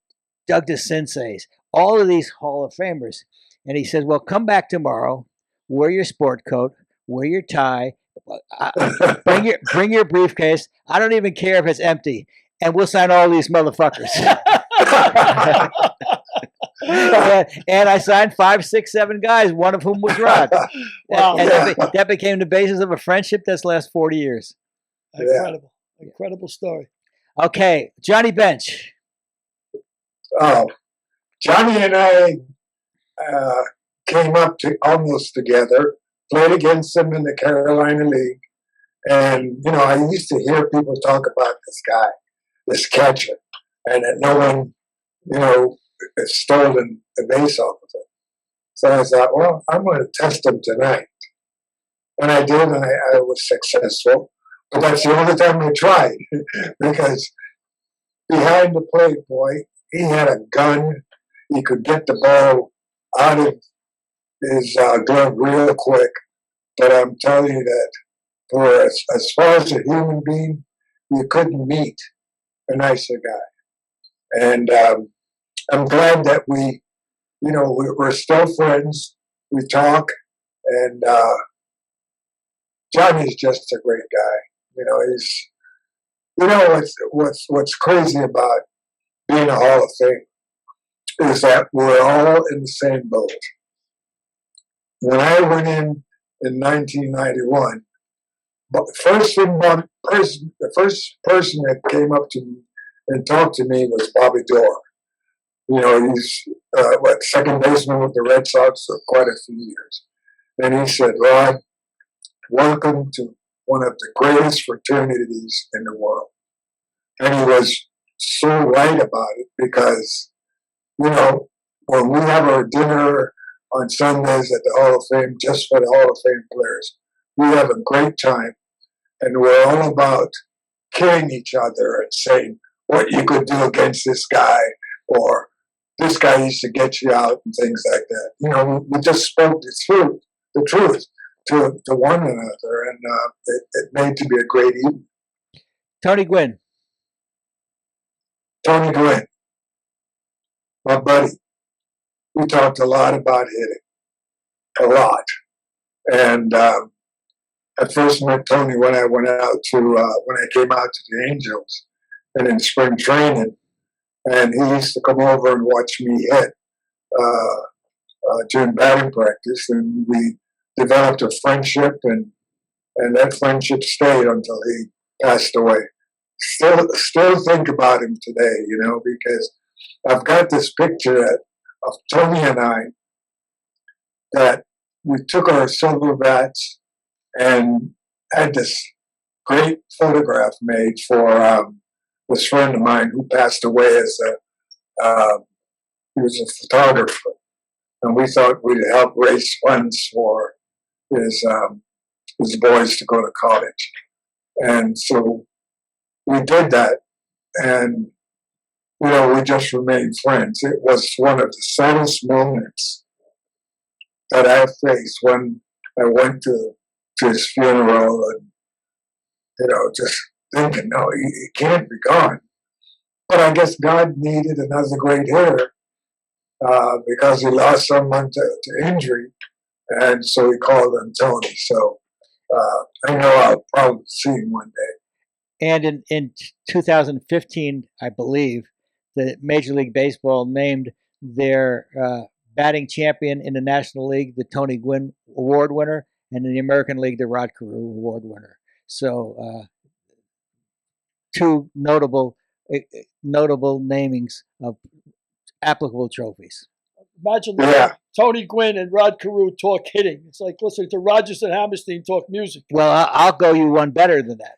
Doug DeCinces, all of these Hall of Famers. And he says, well, come back tomorrow, wear your sport coat, wear your tie, bring your briefcase. I don't even care if it's empty, and we'll sign all these motherfuckers. and I signed 5, 6, 7 guys, one of whom was Rod. Wow. And that became the basis of a friendship that's lasted 40 years. Incredible. Incredible story. Okay, Johnny Bench. Oh, Johnny and I came up almost together, played against him in the Carolina League. And, you know, I used to hear people talk about this guy, this catcher, and that no one, you know, has stolen the base off of him. So I thought, well, I'm going to test him tonight. And I did, and I was successful. But that's the only time I tried, because behind the plate, boy. He had a gun. He could get the ball out of his glove real quick. But I'm telling you that for as far as a human being, you couldn't meet a nicer guy. And I'm glad that we're still friends. We talk, and Johnny's just a great guy. What's crazy about being a Hall of Fame is that we're all in the same boat. When I went in 1991, the first person that came up to me and talked to me was Bobby Doerr. He's second baseman with the Red Sox for quite a few years. And he said, "Rod, welcome to one of the greatest fraternities in the world." And he was so right about it because, when we have our dinner on Sundays at the Hall of Fame, just for the Hall of Fame players, we have a great time. And we're all about killing each other and saying what you could do against this guy, or this guy used to get you out, and things like that. We just spoke the truth to one another, and it made to be a great evening. Tony Gwynn. Tony Gwynn, my buddy. We talked a lot about hitting, a lot. And I first met Tony when I came out to the Angels and in spring training, and he used to come over and watch me hit during batting practice, and we developed a friendship, and that friendship stayed until he passed away. Still think about him today, because I've got this picture of Tony and I that we took our silver bats and had this great photograph made for this friend of mine who passed away he was a photographer, and we thought we'd help raise funds for his boys to go to college. And so we did that, and we just remained friends. It was one of the saddest moments that I faced when I went to his funeral, and just thinking, no, he can't be gone. But I guess God needed another great hitter because he lost someone to injury, and so he called him Tony. So I know I'll probably see him one day. And in 2015, I believe, the Major League Baseball named their batting champion in the National League the Tony Gwynn Award winner, and in the American League the Rod Carew Award winner. So two notable namings of applicable trophies. Imagine Tony Gwynn and Rod Carew talk hitting. It's like listening to Rodgers and Hammerstein talk music. Well, I'll go you one better than that.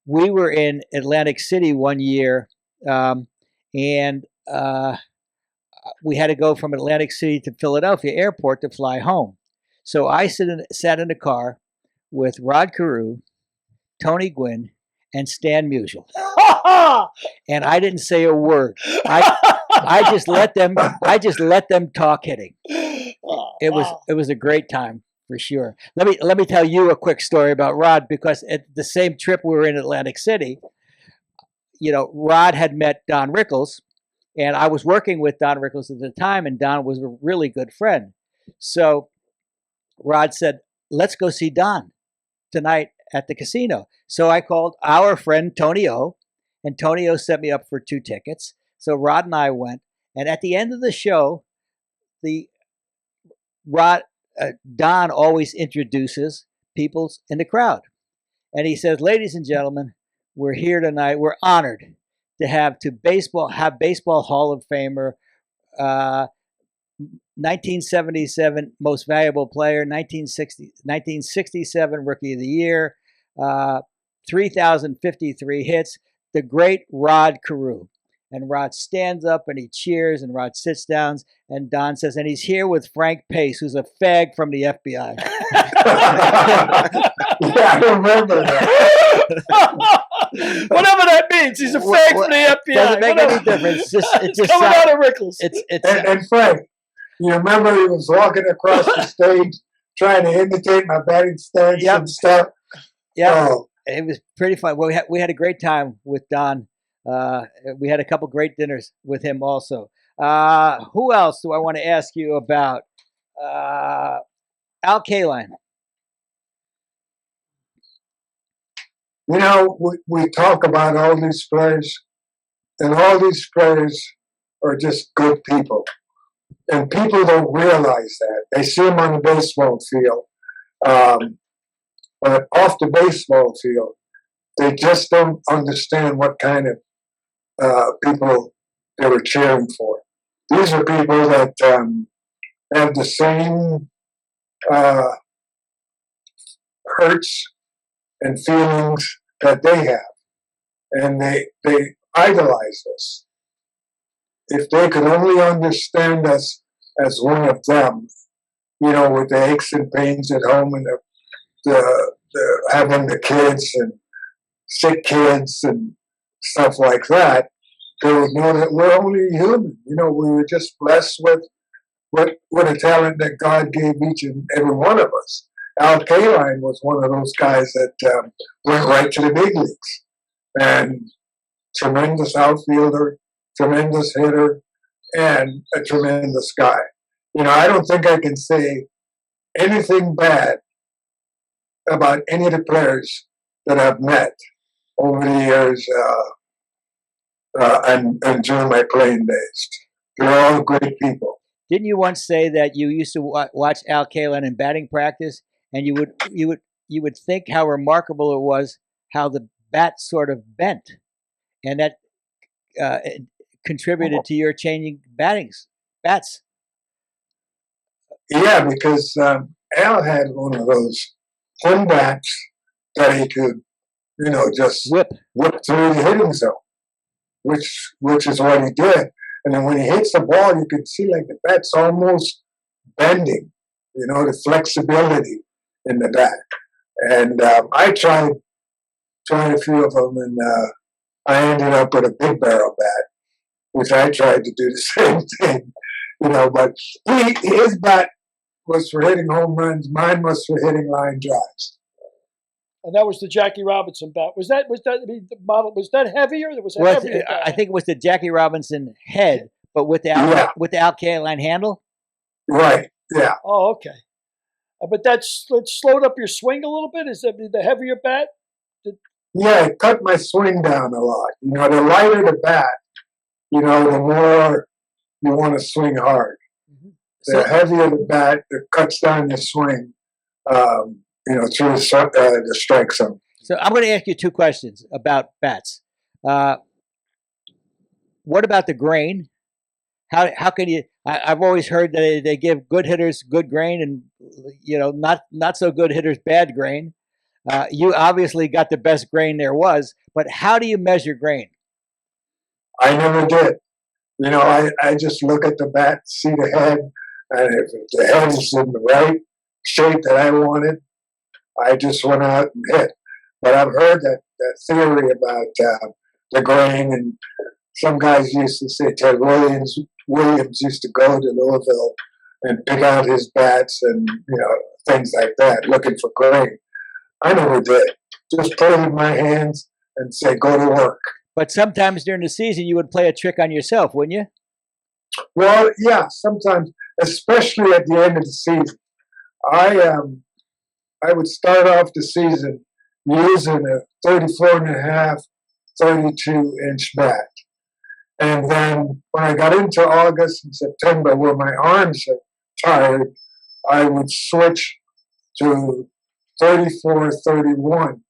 We were in Atlantic City one year, and we had to go from Atlantic City to Philadelphia Airport to fly home. So I sat in the car with Rod Carew, Tony Gwynn, and Stan Musial. And I didn't say a word. I just let them talk hitting. It was a great time for sure. Let me tell you a quick story about Rod, because at the same trip we were in Atlantic City, Rod had met Don Rickles, and I was working with Don Rickles at the time, and Don was a really good friend. So Rod said, "Let's go see Don tonight at the casino." So I called our friend Tony O, and Tony O set me up for 2 tickets. So Rod and I went, and at the end of the show, Don always introduces people in the crowd. And he says, "Ladies and gentlemen, we're here tonight. We're honored to have Baseball Hall of Famer, 1977 Most Valuable Player, 1967 Rookie of the Year, 3,053 hits, the great Rod Carew." And Rod stands up and he cheers, and Rod sits down, and Don says, "And he's here with Frank Pace, who's a fag from the FBI." Yeah, I remember that. Whatever that means. He's a fake for the FBI. Doesn't make Whatever. any difference. It's just coming out of Rickles. And Frank, you remember he was walking across the stage trying to imitate my batting stance and stuff? Yeah. Oh. It was pretty fun. Well, we had a great time with Don. We had a couple great dinners with him also. Who else do I want to ask you about? Al Kaline. You know, we talk about all these players, and all these players are just good people. And people don't realize that. They see them on the baseball field. But off the baseball field, they just don't understand what kind of people they were cheering for. These are people that have the same hurts and feelings that they have. And they idolize us. If they could only understand us as one of them, you know, with the aches and pains at home and the having the kids and sick kids and stuff like that, they would know that we're only human. You know, we were just blessed with a talent that God gave each and every one of us. Al Kaline was one of those guys that went right to the big leagues. And tremendous outfielder, tremendous hitter, and a tremendous guy. You know, I don't think I can say anything bad about any of the players that I've met over the years and during my playing days. They're all great people. Didn't you once say that you used to watch Al Kaline in batting practice, and you would think how remarkable it was how the bat sort of bent, and that contributed to your changing bats? Yeah, because Al had one of those home bats that he could, you know, just whip through the hitting zone, which is what he did. And then when he hits the ball, you can see like the bat's almost bending, you know, the flexibility in the bat. And I tried a few of them, and I ended up with a big barrel bat, which I tried to do the same thing, you know. But his bat was for hitting home runs. Mine was for hitting line drives. And that was the Jackie Robinson bat. Was that the model? Was that heavier? Was it heavier? I think it was the Jackie Robinson head, but with the Al Kaline handle. Right. Yeah. Oh, okay. But it slowed up your swing a little bit. Is that the heavier bat? Yeah, it cut my swing down a lot. You know, the lighter the bat, you know, the more you want to swing hard. Mm-hmm. The heavier the bat, it cuts down your swing. You know, through the strike zone. So I'm going to ask you two questions about bats. What about the grain? How can you? I've always heard that they give good hitters good grain, and you know, not so good hitters bad grain. You obviously got the best grain there was, but how do you measure grain? I never did. You know, I just look at the bat, see the head, and if the head is in the right shape that I wanted, I just went out and hit. But I've heard that theory about the grain, and some guys used to say Ted Williams used to go to Louisville and pick out his bats and, you know, things like that, looking for grain. I never did. Just put it in my hands and say, go to work. But sometimes during the season, you would play a trick on yourself, wouldn't you? Well, yeah, sometimes, especially at the end of the season. I would start off the season using a 34.5, 32-inch bat. And then when I got into August and September, where my arms are tired, I would switch to 34, 31.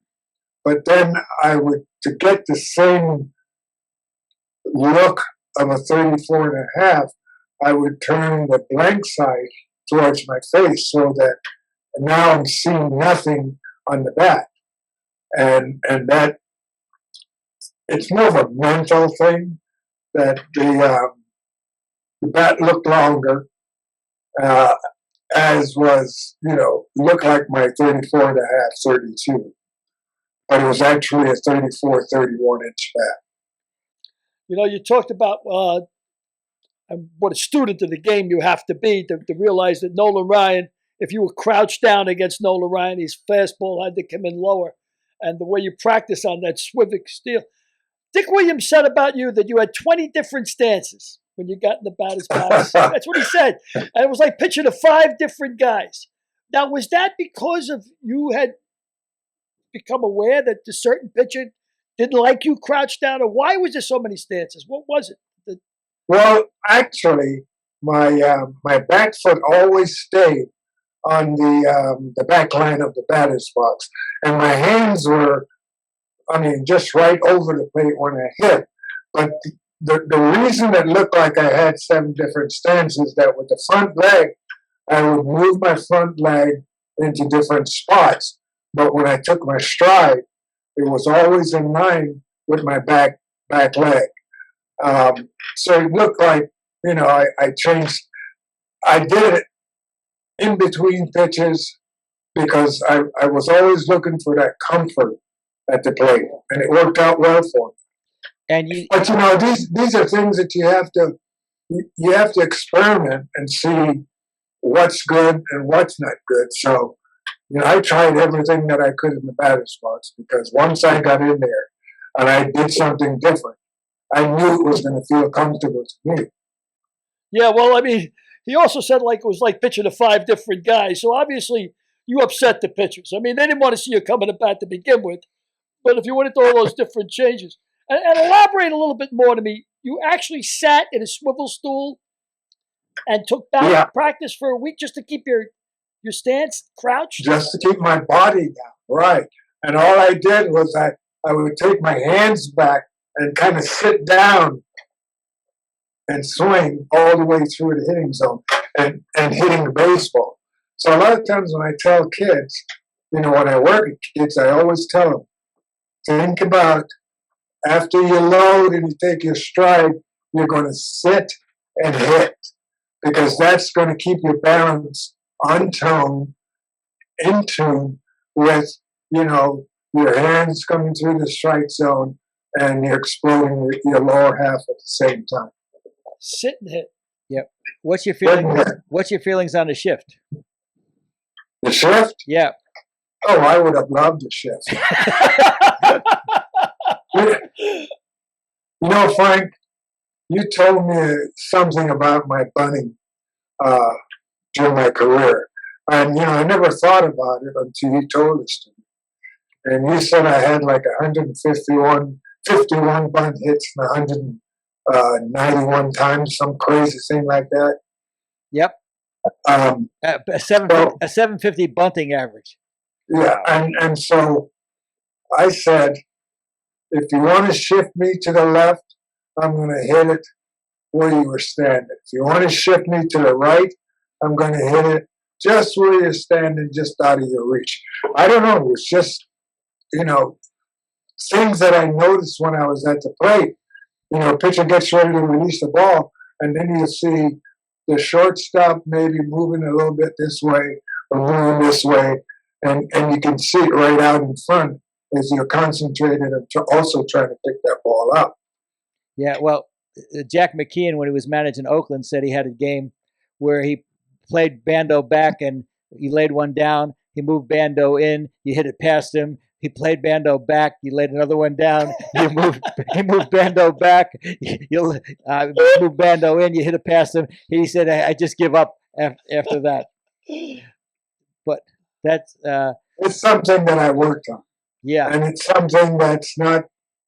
But then I would, to get the same look of a 34.5, I would turn the blank side towards my face so that now I'm seeing nothing on the bat. And that, it's more of a mental thing, that the bat looked longer, as was, you know, looked like my 34.5, 32. but it was actually a 34, 31-inch bat. You know, you talked about what a student of the game you have to be to realize that Nolan Ryan, if you were crouched down against Nolan Ryan, his fastball had to come in lower. And the way you practice on that Swivic steel. Dick Williams said about you that you had 20 different stances when you got in the batter's box. That's what he said. And it was like pitching to 5 different guys. Now, was that because of you had become aware that the certain pitcher didn't like you crouched down? Or why was there so many stances? What was it? Well, actually, my back foot always stayed on the back line of the batter's box, and my hands were, just right over the plate when I hit. But the reason it looked like I had 7 different stances is that with the front leg, I would move my front leg into different spots. But when I took my stride, it was always in line with my back leg. So it looked like, I changed. I did it in between pitches because I was always looking for that comfort at the plate, and it worked out well for me. But these are things that you have to experiment and see what's good and what's not good. So, I tried everything that I could in the batter's box, because once I got in there and I did something different, I knew it was going to feel comfortable to me. Yeah, well, he also said it was like pitching to 5 different guys. So obviously you upset the pitchers. They didn't want to see you coming to bat to begin with. But if you went into all those different changes, and elaborate a little bit more to me, you actually sat in a swivel stool and took bat practice for a week just to keep your stance crouched? Just to keep my body down, right. And all I did was I would take my hands back and kind of sit down and swing all the way through the hitting zone and hitting the baseball. So a lot of times when I tell kids, when I work with kids, I always tell them, think about after you load and you take your stride, you're going to sit and hit, because that's going to keep your balance on tone, in tune with, your hands coming through the strike zone and you're exploding your lower half at the same time. Sit and hit. Yep. What's your feeling? What's your feelings on the shift? The shift? Yeah. Oh, I would have loved the shift. Frank, you told me something about my bunting during my career. And, I never thought about it until you told us to me. And you said I had like 51 bunt hits and 191 times, some crazy thing like that. Yep. A 750 bunting average. Yeah, and so I said, if you want to shift me to the left, I'm going to hit it where you were standing. If you want to shift me to the right, I'm going to hit it just where you're standing, just out of your reach. I don't know. It was just, things that I noticed when I was at the plate. A pitcher gets ready to release the ball, and then you see the shortstop maybe moving a little bit this way or moving this way, and you can see it right out in front as you're concentrated and also trying to pick that ball up. Yeah, well, Jack McKeon, when he was managing Oakland, said he had a game where he played Bando back and he laid one down. He moved Bando in. You hit it past him. He played Bando back. You laid another one down. He moved Bando back. You moved Bando in. You hit it past him. He said, "I just give up after that." But that's it's something that I worked on. Yeah, and it's something that's not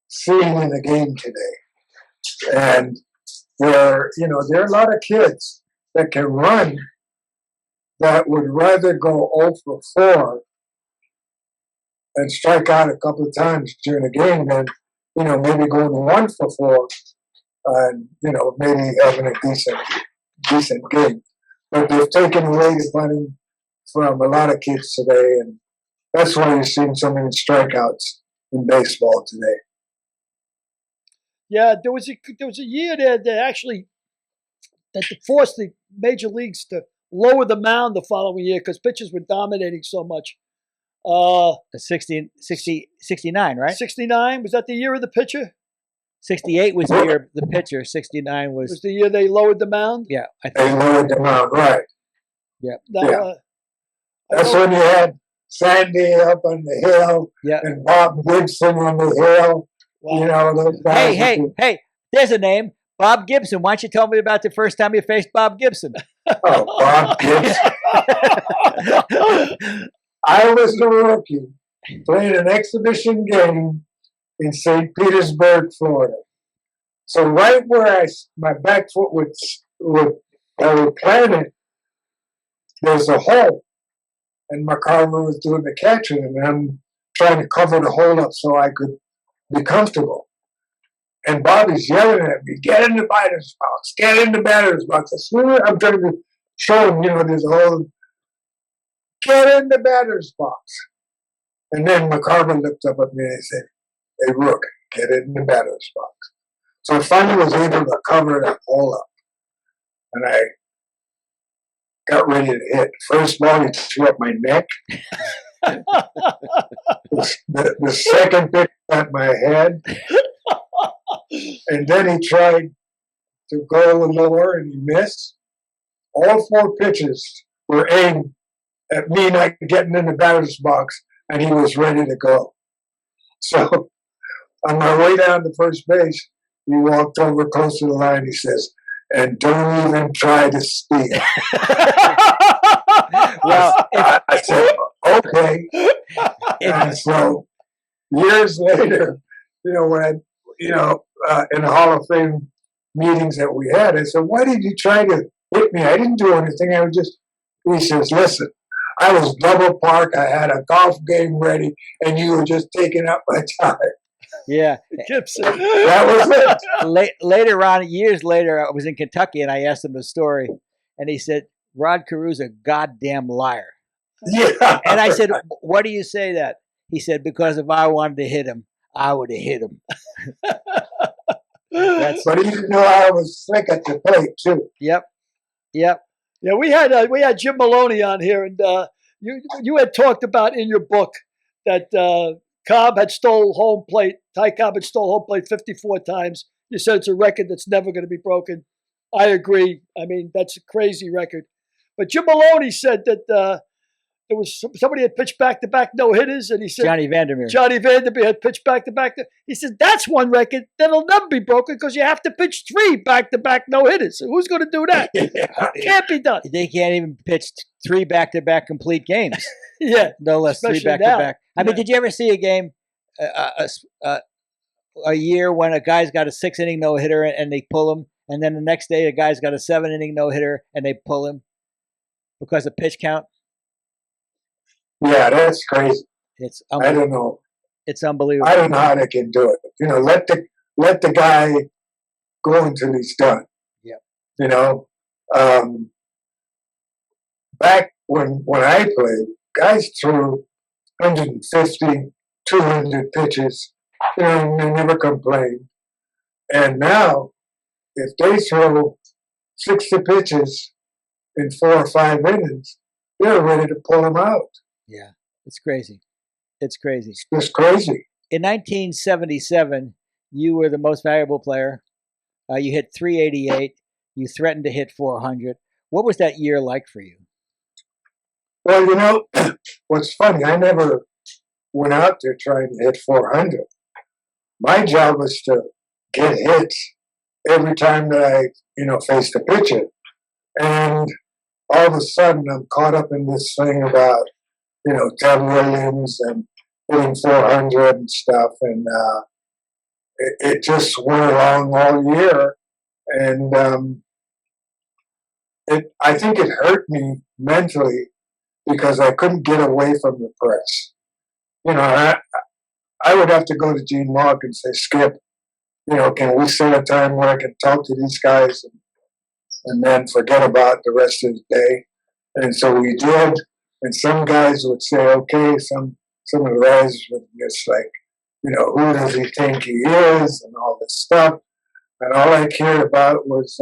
seen in the game today. And there are a lot of kids that can run that would rather go 0 for 4 and strike out a couple of times during the game than, maybe going 1 for 4 and, maybe having a decent game. But they've taken away the bunting from a lot of kids today, and that's why you're seeing so many strikeouts in baseball today. Yeah, there was a year there that forced the major leagues to lower the mound the following year because pitchers were dominating so much. 69, right? 69, was that the year of the pitcher? 68 was the year of the pitcher. 69 Was the year they lowered the mound? yeah, I They think. lowered them out, right. Yeah. Now, Yeah. I That's know- when you had Sandy up on the hill Yeah. and Bob Gibson on the hill. wow. You know, those guys. Hey, there's a name. Bob Gibson. Why don't you tell me about the first time you faced Bob Gibson? Oh, Bob Gibson. I was a rookie playing an exhibition game in St. Petersburg, Florida. So right where my back foot would plant it, there's a hole. And McCarver was doing the catching, and I'm trying to cover the hole up so I could be comfortable. And Bobby's yelling at me, "Get in the batter's box, get in the batter's box." I'm trying to show him, there's a hole. Get in the batter's box. And then McCarver looked up at me and he said, "Hey, Rook, get in the batter's box." So I finally was able to cover that hole up. And I got ready to hit. First ball, he threw up my neck. The second pitch at my head. And then he tried to go lower and he missed. All 4 pitches were aimed at me not getting in the batter's box, and he was ready to go. So on my way down to first base, he walked over close to the line. He says, "And don't even try to steal." Well, I said, "Okay." And so years later, when I, in the Hall of Fame meetings that we had, I said, "Why did you try to hit me? I didn't do anything. I was just," he says, "Listen, I was double parked. I had a golf game ready, and you were just taking up my time." yeah. Gibson. That was it. Later on, years later, I was in Kentucky and I asked him the story, and he said, "Rod Carew's a goddamn liar." Yeah. And I said, "What do you say that?" He said, "Because if I wanted to hit him, I would have hit him." But he didn't know I was slick at the plate too. Yep. Yeah, we had Jim Maloney on here, and you had talked about in your book that Cobb had stole home plate. Ty Cobb had stole home plate 54 times. You said it's a record that's never going to be broken. I agree. I mean, that's a crazy record. But Jim Maloney said that there was somebody had pitched back-to-back no-hitters, and he said Johnny Vandermeer. Johnny Vandermeer had pitched back-to-back. He said that's one record that'll never be broken because you have to pitch 3 back-to-back no-hitters. So who's going to do that? Can't be done. They can't even pitch 3 back-to-back complete games. Yeah. No less 3 Especially back-to-back. now. I mean, did you ever see a game, a year when a guy's got a 6-inning no-hitter and they pull him, and then the next day a guy's got a 7-inning no-hitter and they pull him because of pitch count? Yeah, that's crazy. It's I don't know. It's unbelievable. I don't know how they can do it. Let the guy go until he's done. Yep. Back when I played, guys threw 150, 200 pitches, and they never complained. And now, if they throw 60 pitches in 4 or 5 innings, they're ready to pull them out. Yeah, it's crazy. It's crazy. It's just crazy. In 1977, you were the most valuable player. You hit 388. You threatened to hit 400. What was that year like for you? Well, what's funny, I never went out there trying to hit 400. My job was to get hits every time that I, faced a pitcher. And all of a sudden, I'm caught up in this thing about, Ted Williams and hitting 400 and stuff. And it just went along all year. And I think it hurt me mentally because I couldn't get away from the press. I would have to go to Gene Mark and say, "Skip, can we set a time where I can talk to these guys and then forget about the rest of the day?" And so we did. And some guys would say, okay. Some of the guys would just like, who does he think he is and all this stuff. And all I cared about was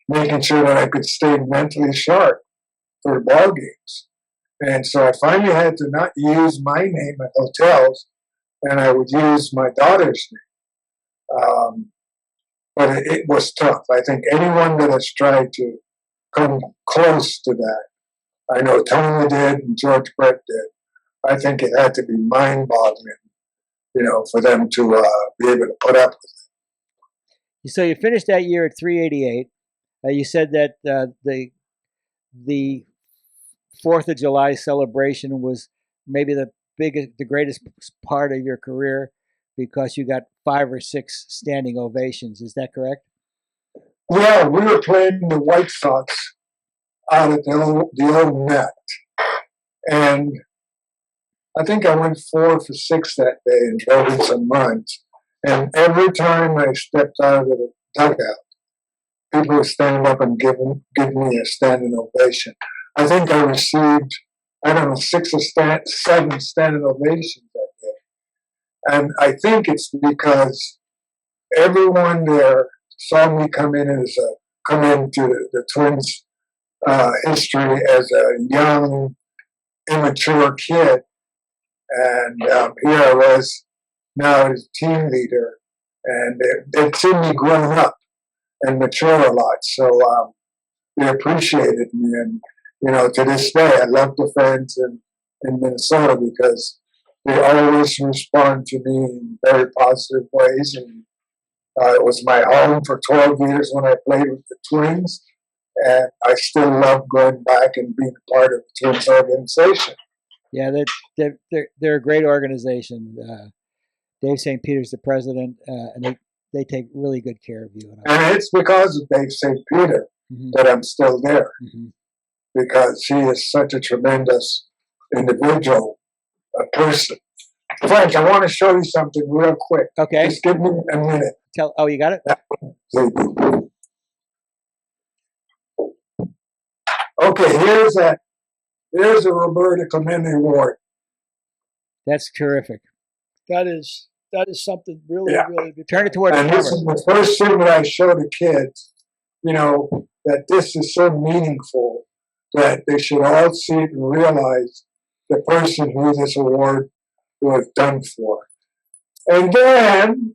making sure that I could stay mentally sharp for the ball games. And so I finally had to not use my name at hotels, and I would use my daughter's name. But it was tough. I think anyone that has tried to come close to that, I know Tony did and George Brett did. I think it had to be mind-boggling, for them to be able to put up with it. So you finished that year at 388. You said that the 4th of July celebration was maybe the greatest part of your career because you got 5 or 6 standing ovations. Is that correct? Yeah, we were playing the White Sox out at the old net. And I think I went 4 for 6 that day and drove in some runs. And every time I stepped out of the dugout, people would stand up and give me a standing ovation. I think I received, 6 or 7 standing ovations that day. And I think it's because everyone there saw me come into the Twins' history as a young, immature kid. And here I was now as team leader. And they'd seen me growing up and mature a lot. So they appreciated me. And, to this day, I love the fans in Minnesota because they always respond to me in very positive ways. And it was my home for 12 years when I played with the Twins. And I still love going back and being a part of the Twins organization. Yeah, they're a great organization. Dave St. Peter's the president, and they take really good care of you. And it's because of Dave St. Peter that I'm still there, because he is such a tremendous individual, a person. Frank, I want to show you something real quick. Okay. Just give me a minute. Oh, you got it? Okay, here's a Roberto Clemente Award. That's terrific. That is something really, really good. Turn it toward the camera. And this is the first thing that I show the kids, that this is so meaningful that they should all see it and realize the person who this award was done for. And then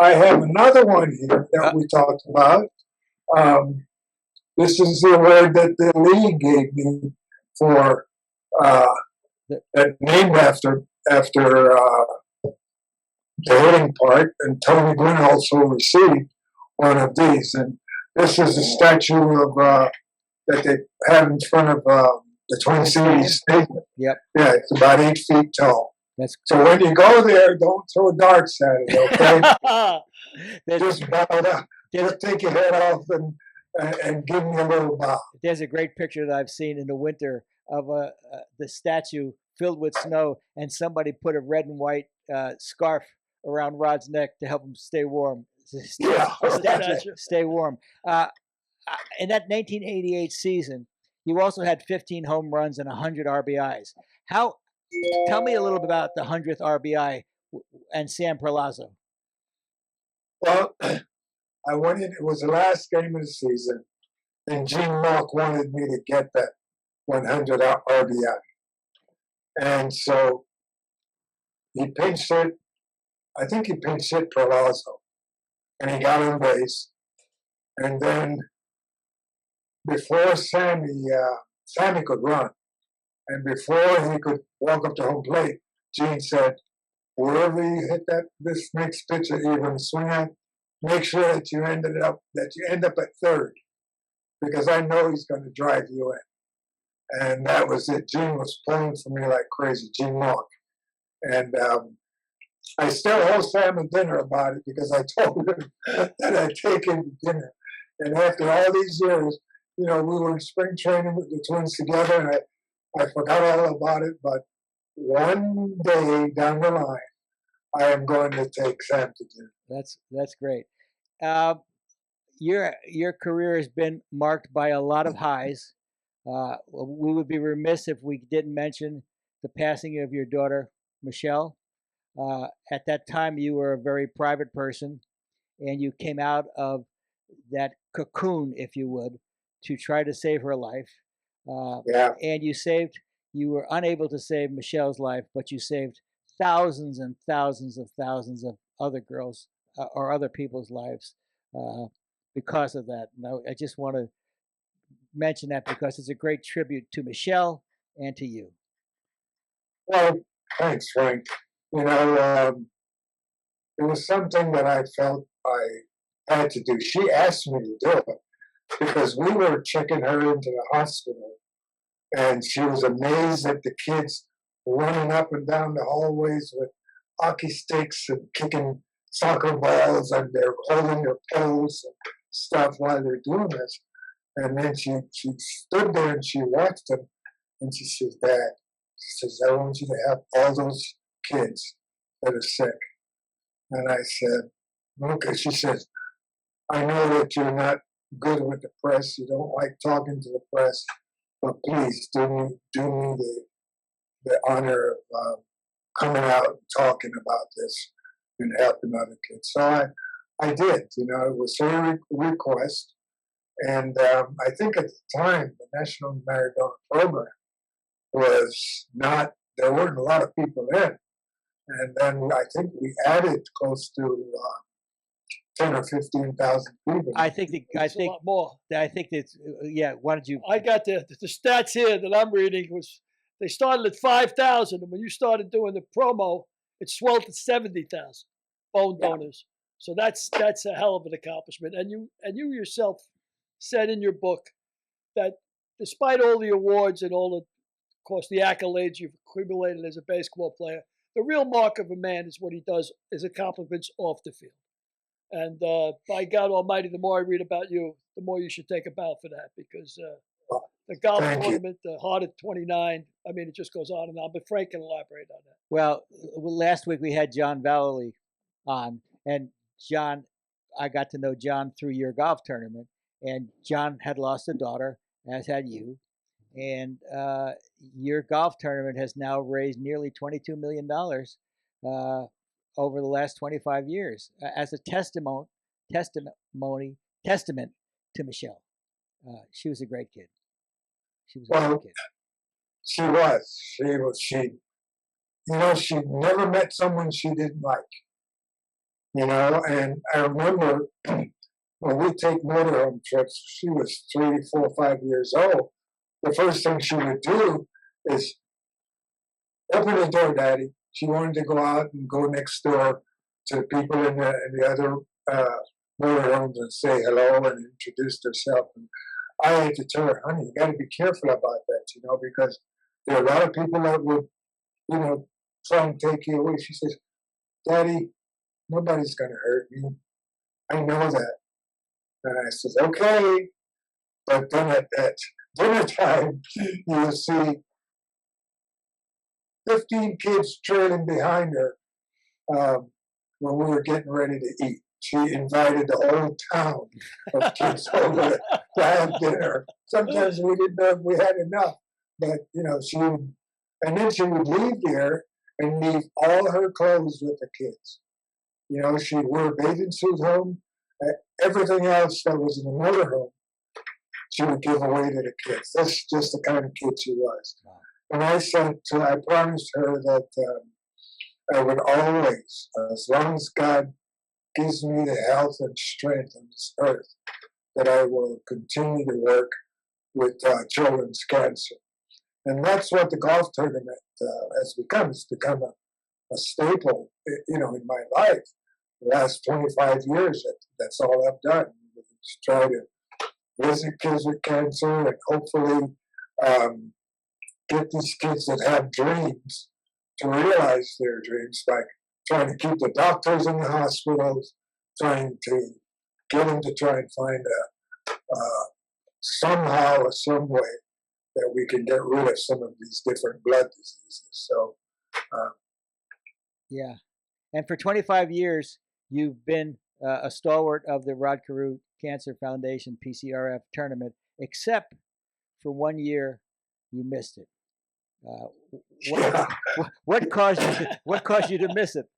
I have another one here that we talked about. This is the award that the league gave me for named after the hitting part, and Tony Gwynn also received one of these. And this is a statue of that they have in front of the Twin Cities Stadium. Yep. Yeah, it's about 8 feet tall. So when you go there, don't throw darts at it, okay? Just bow down. Just take your head off and give me a little bow. There's a great picture that I've seen in the winter of the statue filled with snow, and somebody put a red and white scarf around Rod's neck to help him stay warm. Stay warm. In that 1988 season, you also had 15 home runs and 100 RBIs. Tell me a little bit about the 100th RBI and Sam Perlazzo. Well, I went in. It was the last game of the season, and Gene Malk wanted me to get that 100 RBI, and so he pinched it. I think he pinched hit Perlazzo, and he got on base. And then before Sammy could run, and before he could walk up to home plate, Gene said, "Wherever you hit this next pitch that you're going to swing at, make sure that you end up at third, because I know he's going to drive you in." And that was it. Gene was pulling for me like crazy, Gene Malk. And I still owe Sam a dinner about it, because I told him that I'd take him to dinner. And after all these years, we were in spring training with the Twins together, and I forgot all about it. But one day down the line, I am going to take Sam to dinner. That's great. Your career has been marked by a lot of highs. We would be remiss if we didn't mention the passing of your daughter, Michelle. At that time, you were a very private person, and you came out of that cocoon, if you would, to try to save her life. And you saved you were unable to save Michelle's life, but you saved thousands and thousands of other girls or other people's lives because of that. Now, I just want to mention that because it's a great tribute to Michelle and to you. Well, thanks, Frank. It was something that I felt I had to do. She asked me to do it because we were checking her into the hospital, and she was amazed at the kids running up and down the hallways with hockey sticks and kicking soccer balls, and they're holding their pillows and stuff while they're doing this. And then she stood there and she watched them, and she says, "Dad," she says, "I want you to have all those kids that are sick." And I said, "Okay." She says, "I know that you're not good with the press. You don't like talking to the press, but please do me the honor of coming out and talking about this and helping other kids." So I did. It was her request. And I think at the time, the National Maradona program was not, there weren't a lot of people in. And then I think we added close to 10 or 15,000 people. I think a lot more. I think it's Why don't you? I got the stats here that I'm reading was they started at 5,000, and when you started doing the promo, it swelled to 70,000 bone donors. So that's a hell of an accomplishment. And you yourself said in your book that despite all the awards and all of course the accolades you've accumulated as a baseball player, the real mark of a man is what he does, his accomplishments off the field. And by God Almighty, the more I read about you, the more you should take a bow for that, because the golf tournament, the Heart at 29, I mean, it just goes on and on. But Frank can elaborate on that. Well, last week we had John Vallely on, and John, I got to know John through your golf tournament, and John had lost a daughter, as had you. And your golf tournament has now raised nearly $22 million over the last 25 years as a testament to Michelle. She was a great kid. She was a great kid. She was. She never met someone she didn't like. And I remember when we take motorhome trips, she was 3, 4, 5 years old. The first thing she would do is open the door, Daddy. She wanted to go out and go next door to people in the other motorhomes and say hello and introduce herself. And I had to tell her, "Honey, you got to be careful about that, because there are a lot of people that would, try and take you away." She says, "Daddy, nobody's going to hurt me. I know that." And I says, "Okay." But then at dinner time, you'll see 15 kids trailing behind her when we were getting ready to eat. She invited the whole town of kids over to have dinner. Sometimes we didn't know if we had enough, but and then she would leave there and leave all her clothes with the kids. She wore a bathing suit home. Everything else that was in the motorhome, she would give away to the kids. That's just the kind of kid she was. And I promised her that I would always, as long as God gives me the health and strength on this earth, that I will continue to work with children's cancer. And that's what the golf tournament has become. It's become a staple, in my life. The last 25 years, that's all I've done. Just try to visit kids with cancer and hopefully get these kids that have dreams to realize their dreams, like trying to keep the doctors in the hospitals, trying to get them to try and find somehow or some way that we can get rid of some of these different blood diseases. So, yeah. And for 25 years, you've been a stalwart of the Rod Carew Cancer Foundation PCRF tournament, except for 1 year you missed it. What caused you to miss it?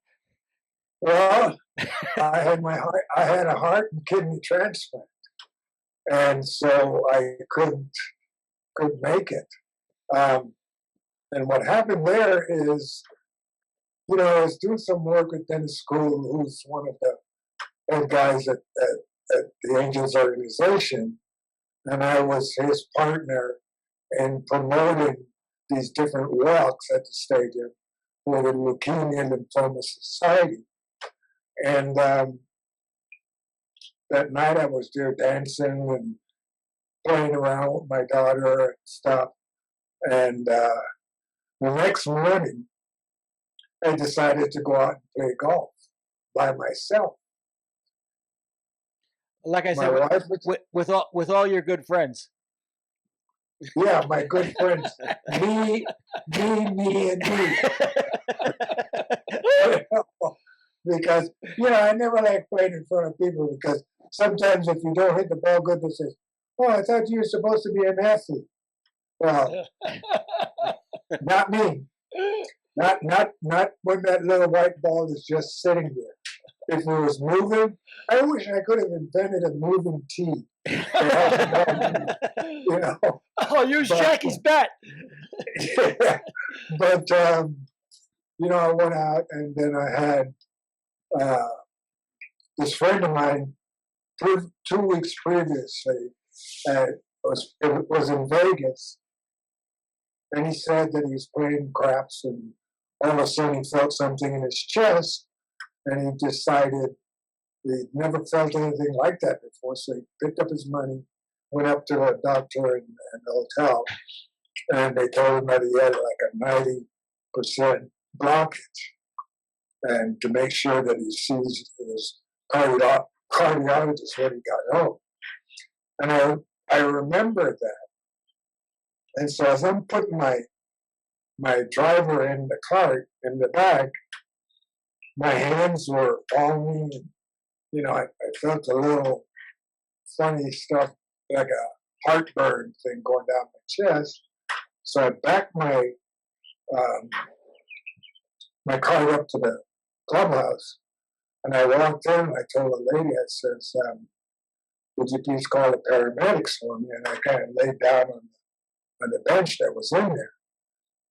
Well, I had a heart and kidney transplant, and so I couldn't make it. And what happened there is, you know, I was doing some work with Dennis School, who's one of the head guys at the Angels organization, and I was his partner in promoting these different walks at the stadium for the Leukemia Lymphoma Society. And that night I was there dancing and playing around with my daughter and stuff. And the next morning, I decided to go out and play golf by myself. Like I My said, wife was, with all your good friends. yeah, my good friends, me, and me. Because, you know, I never like playing in front of people because sometimes if you don't hit the ball good, they say, "Oh, I thought you were supposed to be an athlete." Well, not me. Not when that little white ball is just sitting there. If it was moving, I wish I could have invented a moving tee. You know. Oh, use Jackie's bat. Yeah. But you know, I went out and then I had this friend of mine 2 weeks previously was in Vegas, and he said that he was playing craps, and all of a sudden he felt something in his chest, and he decided he'd never felt anything like that before. So he picked up his money, went up to a doctor in the hotel, and they told him that he had like a 90% blockage, and to make sure that he sees his cardiologist when he got home. And I remember that. And so as I'm putting my driver in the cart in the back, my hands were on me, and, you know, I felt a little funny stuff, like a heartburn thing going down my chest. So I backed my car up to the clubhouse, and I walked in and I told the lady, I says, would you please call the paramedics for me? And I kind of laid down on the bench that was in there.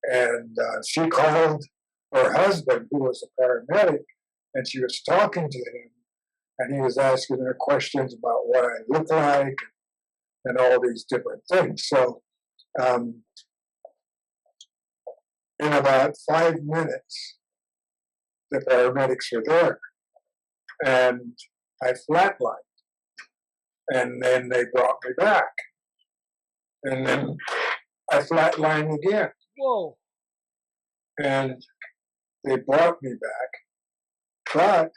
And she called her husband, who was a paramedic, and she was talking to him, and he was asking her questions about what I look like and all these different things. So in about 5 minutes, the paramedics were there, and I flatlined. And then they brought me back. And then I flatlined again. Whoa. And they brought me back. But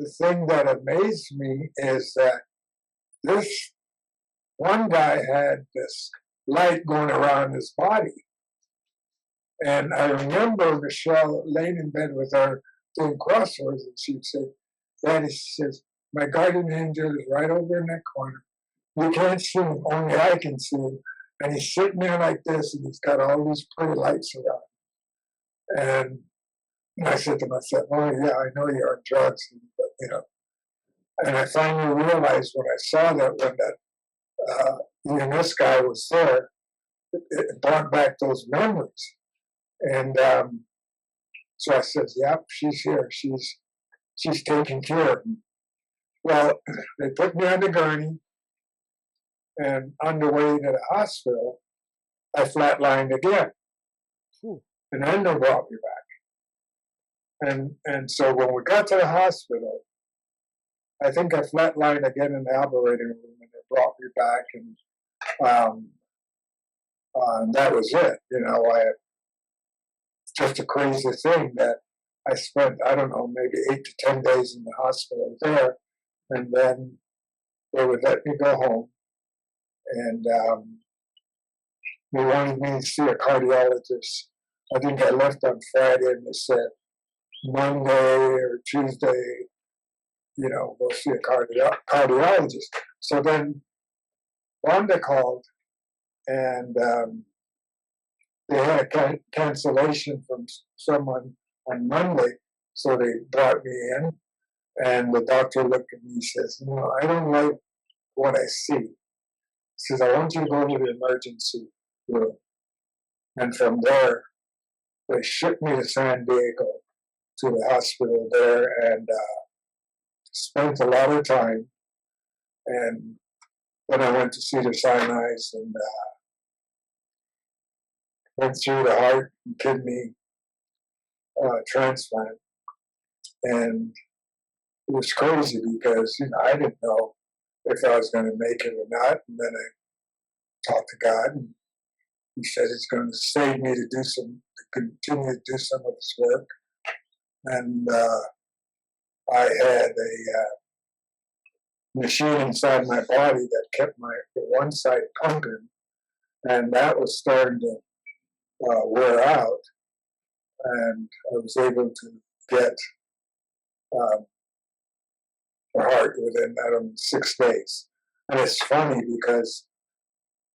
the thing that amazed me is that this one guy had this light going around his body. And I remember Michelle laying in bed with her doing crosswords, and she'd say, Daddy, she says, my guardian angel is right over in that corner. You can't see him, only I can see him. And he's sitting there like this, and he's got all these pretty lights around. And I said to myself, oh, yeah, I know you're on drugs, but, you know. And I finally realized when I saw that, when that EMS guy was there, it brought back those memories. And so I said, yep, she's here. She's taking care of me. Well, they put me on the gurney, and on the way to the hospital, I flatlined again. And then they brought me back. And so when we got to the hospital, I think I flatlined again in the operating room, and they brought me back, and that was it. You know, just a crazy thing that I spent, I don't know, maybe 8 to 10 days in the hospital there, and then they would let me go home. And they wanted me to see a cardiologist. I think I left on Friday, and they said Monday or Tuesday, you know, go see a cardiologist. So then Wanda called, and they had a cancellation from someone on Monday, so they brought me in, and the doctor looked at me and says, no, I don't like what I see. He says, I want you to go to the emergency room. And from there, they shipped me to San Diego to the hospital there, and spent a lot of time. And then I went to Cedars-Sinai's and went through the heart and kidney transplant. And it was crazy because, I didn't know if I was going to make it or not. And then I talked to God, and he said it's going to save me to continue to do some of his work. And I had a machine inside my body that kept my one side pumping, and that was starting to wear out. And I was able to get the heart within, 6 days. And it's funny because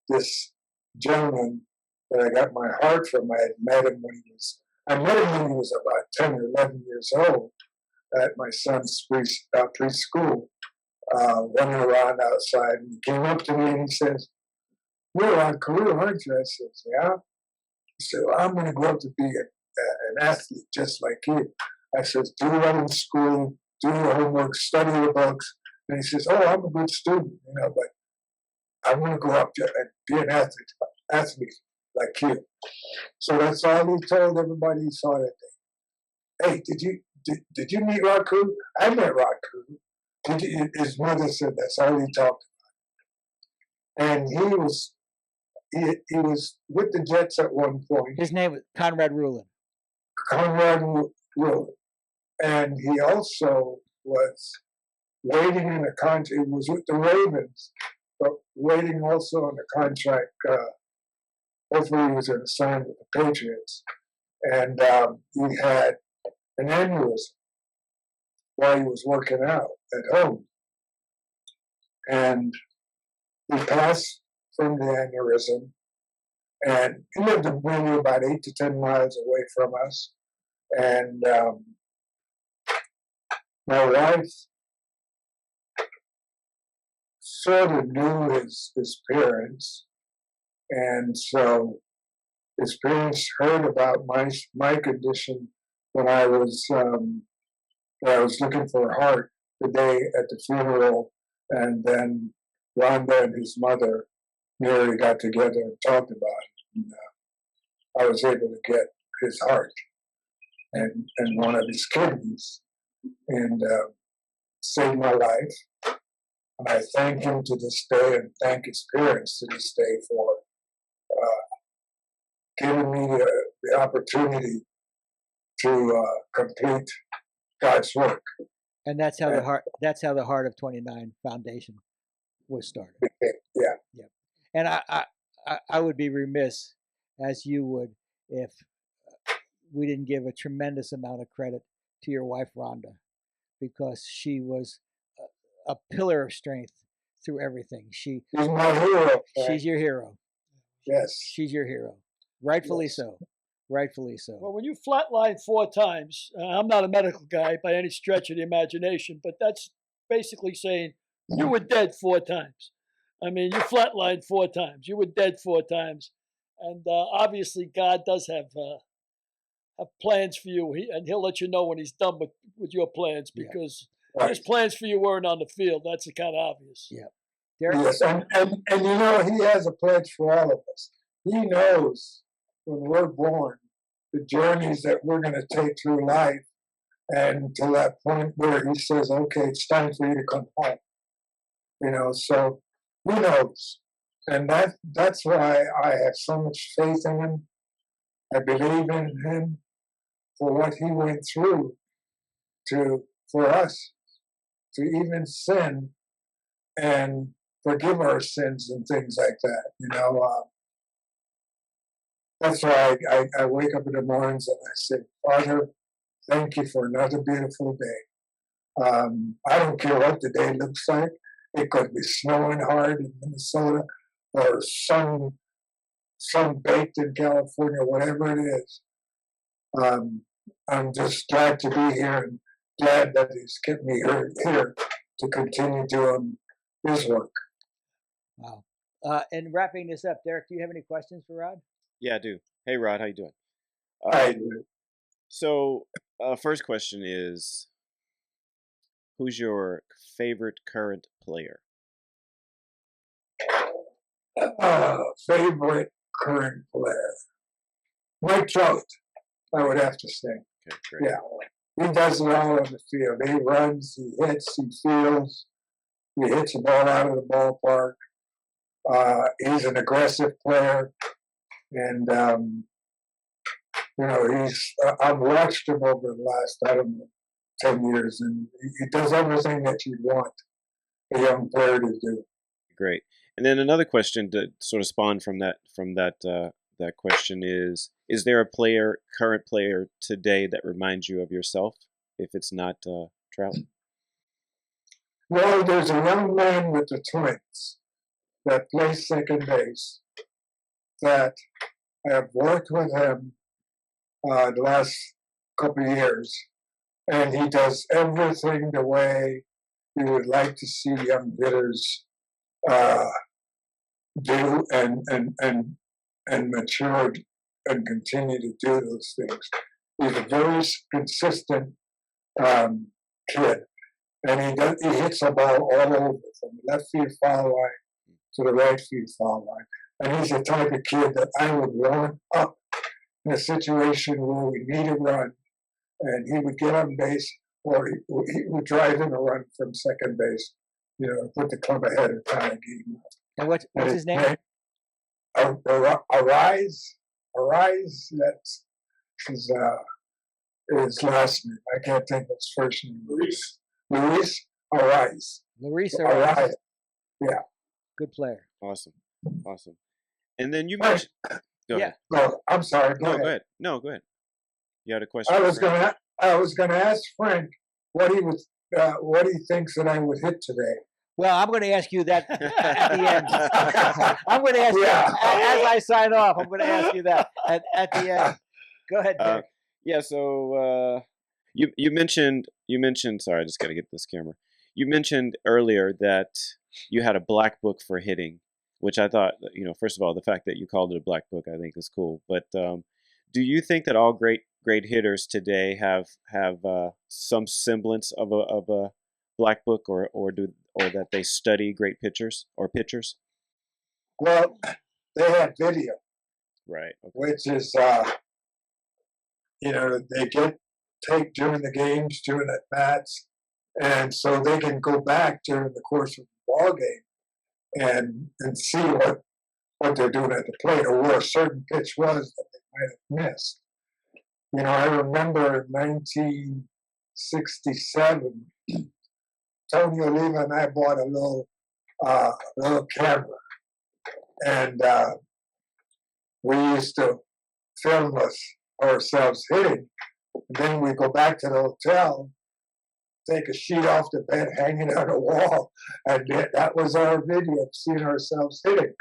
this gentleman that I got my heart from, I met him when he was about 10 or 11 years old at my son's preschool, running around outside. And he came up to me and he says, "You're Rodney Carew, aren't you?" I says, "Yeah." He said, "Well, I'm going to grow up to be an athlete just like you." I says, "Do well in school, do your homework, study your books." And he says, "Oh, I'm a good student, but I want to grow up and be an athlete like you." So that's all he told everybody he saw that day. "Hey, did you meet Rod Carew?" "I met Rod Carew." His mother said that's all he talked about. And he was with the Jets at one point. His name was Conrad Rulin. Conrad Rulin. And he also was waiting in a contract. He was with the Ravens, but waiting also on the contract. Hopefully he was going to sign with the Patriots. And he had an aneurysm while he was working out at home. And he passed from the aneurysm. And he lived maybe about 8 to 10 miles away from us. And my wife sort of knew his parents. And so his parents heard about my condition when I was looking for a heart the day at the funeral. And then Rhonda and his mother, Mary, got together and talked about it. And I was able to get his heart and one of his kidneys, and saved my life. And I thank him to this day, and thank his parents to this day for giving me the opportunity to complete God's work. And that's how the Heart of 29 Foundation was started. Yeah. Yeah. And I would be remiss, as you would, if we didn't give a tremendous amount of credit to your wife, Rhonda, because she was a pillar of strength through everything. She's my hero. She's your hero. Yes. She's your hero. Rightfully so. Rightfully so. Well, when you flatline 4 times, I'm not a medical guy by any stretch of the imagination, but that's basically saying you were dead 4 times. I mean, you flatlined 4 times. You were dead 4 times. And obviously, God does have plans for you, and he'll let you know when he's done with your plans, because his plans for you weren't on the field. That's kind of obvious. Yeah. Yes, and he has a pledge for all of us. He knows when we're born the journeys that we're going to take through life, and to that point where he says, "Okay, it's time for you to come home." So he knows, and that's why I have so much faith in him. I believe in him for what he went through for us to even sin and forgive our sins and things like that. That's why I wake up in the mornings and I say, "Father, thank you for another beautiful day." I don't care what the day looks like. It could be snowing hard in Minnesota or sun baked in California, whatever it is. I'm just glad to be here and glad that he's kept me here to continue doing his work. Wow. And wrapping this up, Derek, do you have any questions for Rod? Yeah, I do. Hey, Rod, how you doing? I do. So, first question is, who's your favorite current player? Favorite current player. Mike Trout, I would have to say. Okay, great. Yeah. He does it all on the field. He runs, he hits, he fields, he hits the ball out of the ballpark. He's an aggressive player. And, I've watched him over the last, 10 years, and he does everything that you'd want a young player to do. Great. And then another question to sort of spawn from that question is there a current player today that reminds you of yourself, if it's not Trout? Well, there's a young man with the Twins that plays second base that I have worked with him the last couple of years, and he does everything the way you would like to see young hitters do and matured and continue to do those things. He's a very consistent kid, and he hits the ball all over from the left field foul line to the right field foul line. And he's the type of kid that I would want up in a situation where we need a run, and he would get on base, or he would drive in a run from second base, put the club ahead of time. And what's his name? Arise. That's his last name. I can't think of his first name. Luis Arise. Luis Arise. Yeah. Good player. Awesome. And then you mentioned. Go ahead. No, I'm sorry. Go ahead. No, go ahead. You had a question. I was gonna ask Frank what he thinks that I would hit today. Well, I'm going to ask you that at the end. I'm going to ask you as I sign off. I'm going to ask you that at the end. Go ahead, Dick. So you mentioned. Sorry, I just got to get this camera. You mentioned earlier that you had a black book for hitting, which I thought, first of all, the fact that you called it a black book, I think is cool. But do you think that all great hitters today have some semblance of a black book, or that they study great pitchers or pitchers? Well, they have video, right? Okay. Which is they get taped during the games, during at bats, and so they can go back during the course of the ball game and see what they're doing at the plate, or where a certain pitch was that they might have missed. I remember in 1967, Tony Oliva and I bought a little camera, and we used to film ourselves hitting. And then we go back to the hotel, take a sheet off the bed, hang it on the wall, and that was our video of seeing ourselves hitting.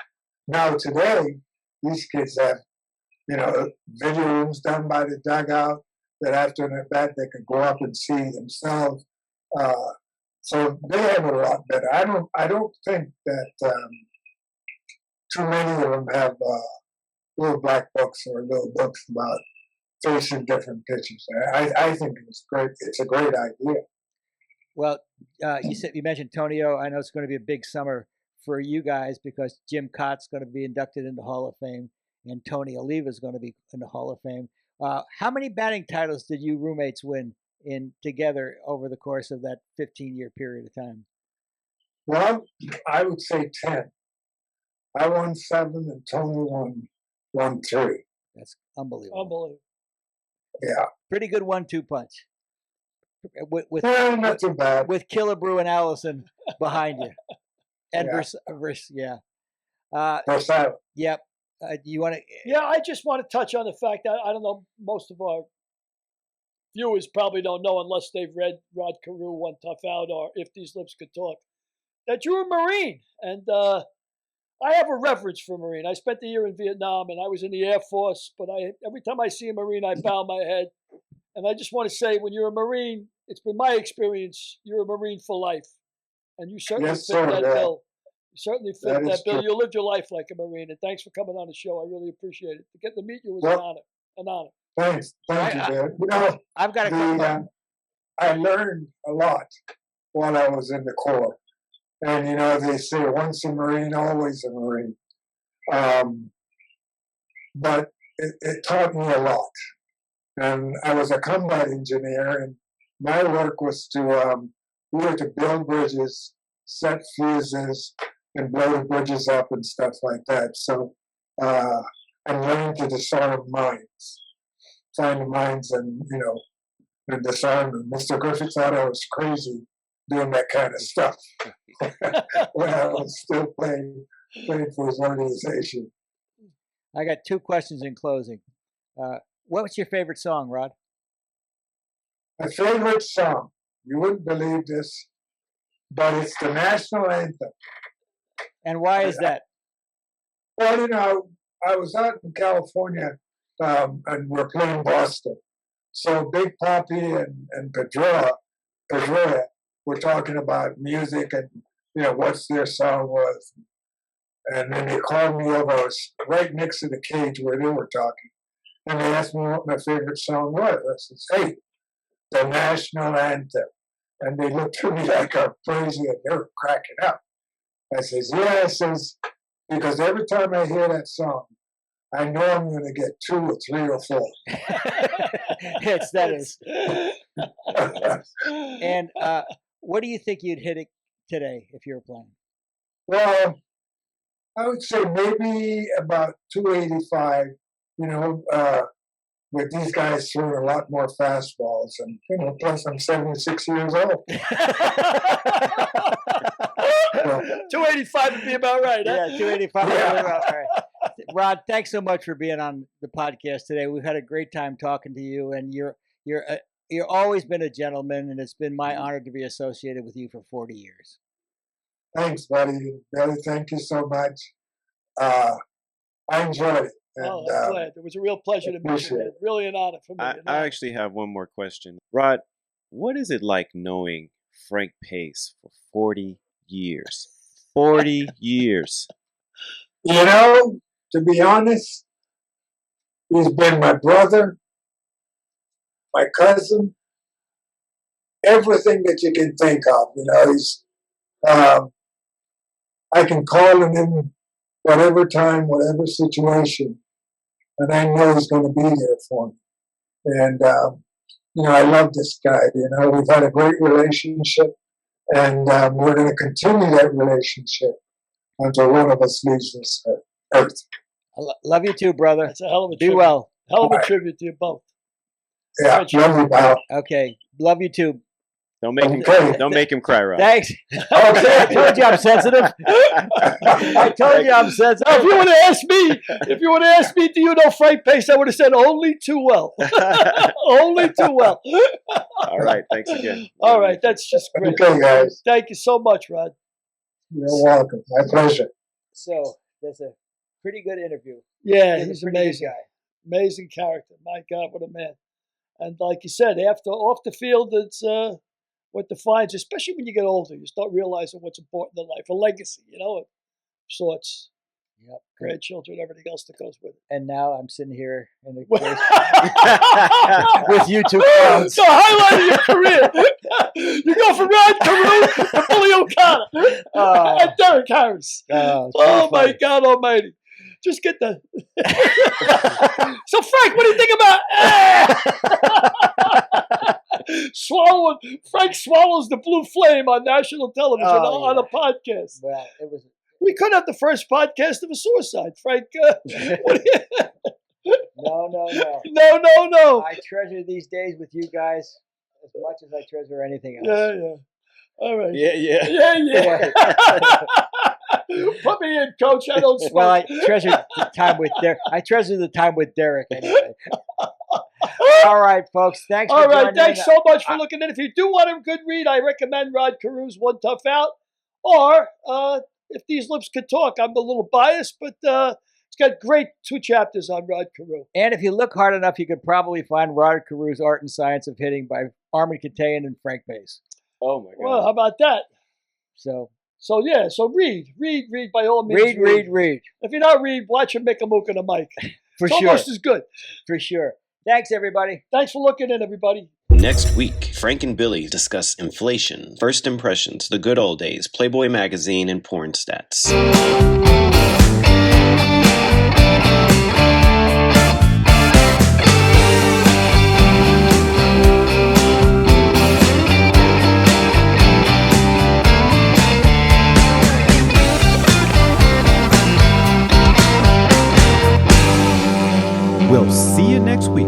Now today, these kids have, video rooms done by the dugout that after an at-bat they can go up and see themselves. So they have a lot better. I don't think that too many of them have little black books or little books about facing different pitches. I think it's great. It's a great idea. Well, you mentioned Tonio. I know it's going to be a big summer for you guys because Jim Cott's going to be inducted into Hall of Fame, and Tony Oliva is going to be in the Hall of Fame. How many batting titles did you roommates win together over the course of that 15-year period of time? Well, I would say 10. I won 7, and Tony won 3. That's unbelievable. Yeah. Pretty good 1-2 punch. Not too bad. With Killebrew and Allison behind you. And Versailles. Yep. You want to? Yeah, I just want to touch on the fact that I don't know, most of our viewers probably don't know unless they've read Rod Carew, One Tough Out, or If These Lips Could Talk, that you're a Marine. And I have a reverence for a Marine. I spent a year in Vietnam and I was in the Air Force, but every time I see a Marine, I bow my head. And I just want to say, when you're a Marine, it's been my experience, you're a Marine for life. And you certainly fit that bill. You certainly fit that bill. You lived your life like a Marine. And thanks for coming on the show. I really appreciate it. To get to meet you was an honor. Thanks. Thank you, man. You know, I've got a couple. I learned a lot while I was in the Corps. And, you know, they say once a Marine, always a Marine. But it taught me a lot. And I was a combat engineer, and my work was to, we were to build bridges, set fuses, and blow the bridges up and stuff like that. So I learned to disarm mines, find the mines and, you know, and disarm them. Mr. Griffith thought I was crazy doing that kind of stuff when I was still playing for his organization. I got two questions in closing. What's your favorite song, Rod? My favorite song, you wouldn't believe this, but it's the national anthem. And why is that? Well, you know, I was out in California and we're playing Boston. So Big Papi and Pedroia were talking about music and, you know, what's their song was. And then they called me over. I was right next to the cage where they were talking. And they asked me what my favorite song was. I said, hey, the national anthem. And they looked at me like I'm crazy and they were cracking up. I says, yeah, I says, because every time I hear that song, I know I'm going to get 2 or 3 or 4. Yes, that is. And what do you think you'd hit it today if you were playing? Well, I would say maybe about 285, you know, with these guys throwing a lot more fastballs. And, you know, plus I'm 76 years old. 285 would be about right, huh? Yeah, 285 would be about right. Rod, thanks so much for being on the podcast today. We've had a great time talking to you, and you're always been a gentleman, and it's been my honor to be associated with you for 40 years. Thanks, buddy. Billy, thank you so much. I enjoyed it. And, I'm glad. It was a real pleasure to meet you. Man. Really an honor for me. I actually have one more question. Rod, what is it like knowing Frank Pace for 40 years? 40 years. You know, to be honest, he's been my brother, my cousin, everything that you can think of. You know, he's, I can call him in whatever time, whatever situation, and I know he's going to be there for me. And, you know, I love this guy. You know, we've had a great relationship, and we're going to continue that relationship until one of us leaves this earth. I love you too, brother. That's a hell of a Be tribute. well. Hell of a tribute to you both. Yeah, love you, pal. Okay, love you too. Don't make him. Don't make him cry, Rod. Thanks. Okay, I told you I'm sensitive. I told you I'm sensitive. Now, if you would have asked me, do you know Frank Pace? I would have said only too well. Only too well. All right. Thanks again. All right, that's just great. Okay, guys. Thank you so much, Rod. You're welcome. My pleasure. So that's a pretty good interview. Yeah, He's he's a pretty good amazing. guy. Amazing character. My God, what a man. And like you said, off the field, it's what defines, especially when you get older, you start realizing what's important in life, a legacy, you know, of sorts. Yep. Grandchildren, everything else that goes with it. And now I'm sitting here in the with you two clowns. So highlight of your career. You go from Rod Carew to Billy O'Connor and Derek Harris. Oh my God Almighty! Just get the. So Frank, what do you think about Frank swallows the blue flame on national television on a podcast? Well, it was. We could have the first podcast of a suicide, Frank. No. I treasure these days with you guys as much as I treasure anything else. Yeah. All right. Yeah. Put me in, Coach. I don't smoke. Well, I treasure the time with Derek. Anyway. All right, folks. Thanks for joining Thanks so much for looking in. If you do want a good read, I recommend Rod Carew's One Tough Out. Or If These Lips Could Talk. I'm a little biased, but it's got great 2 chapters on Rod Carew. And if you look hard enough, you could probably find Rod Carew's Art and Science of Hitting by Armin Katayan and Frank Pace. Oh my God. Well, how about that? So read by all means. Read. If you're not read, watch him make a mook on a mic. For it's sure. almost as good. For sure. Thanks, everybody. Thanks for looking in, everybody. Next week, Frank and Billy discuss inflation, first impressions, the good old days, Playboy magazine, and porn stats. We'll see you next week.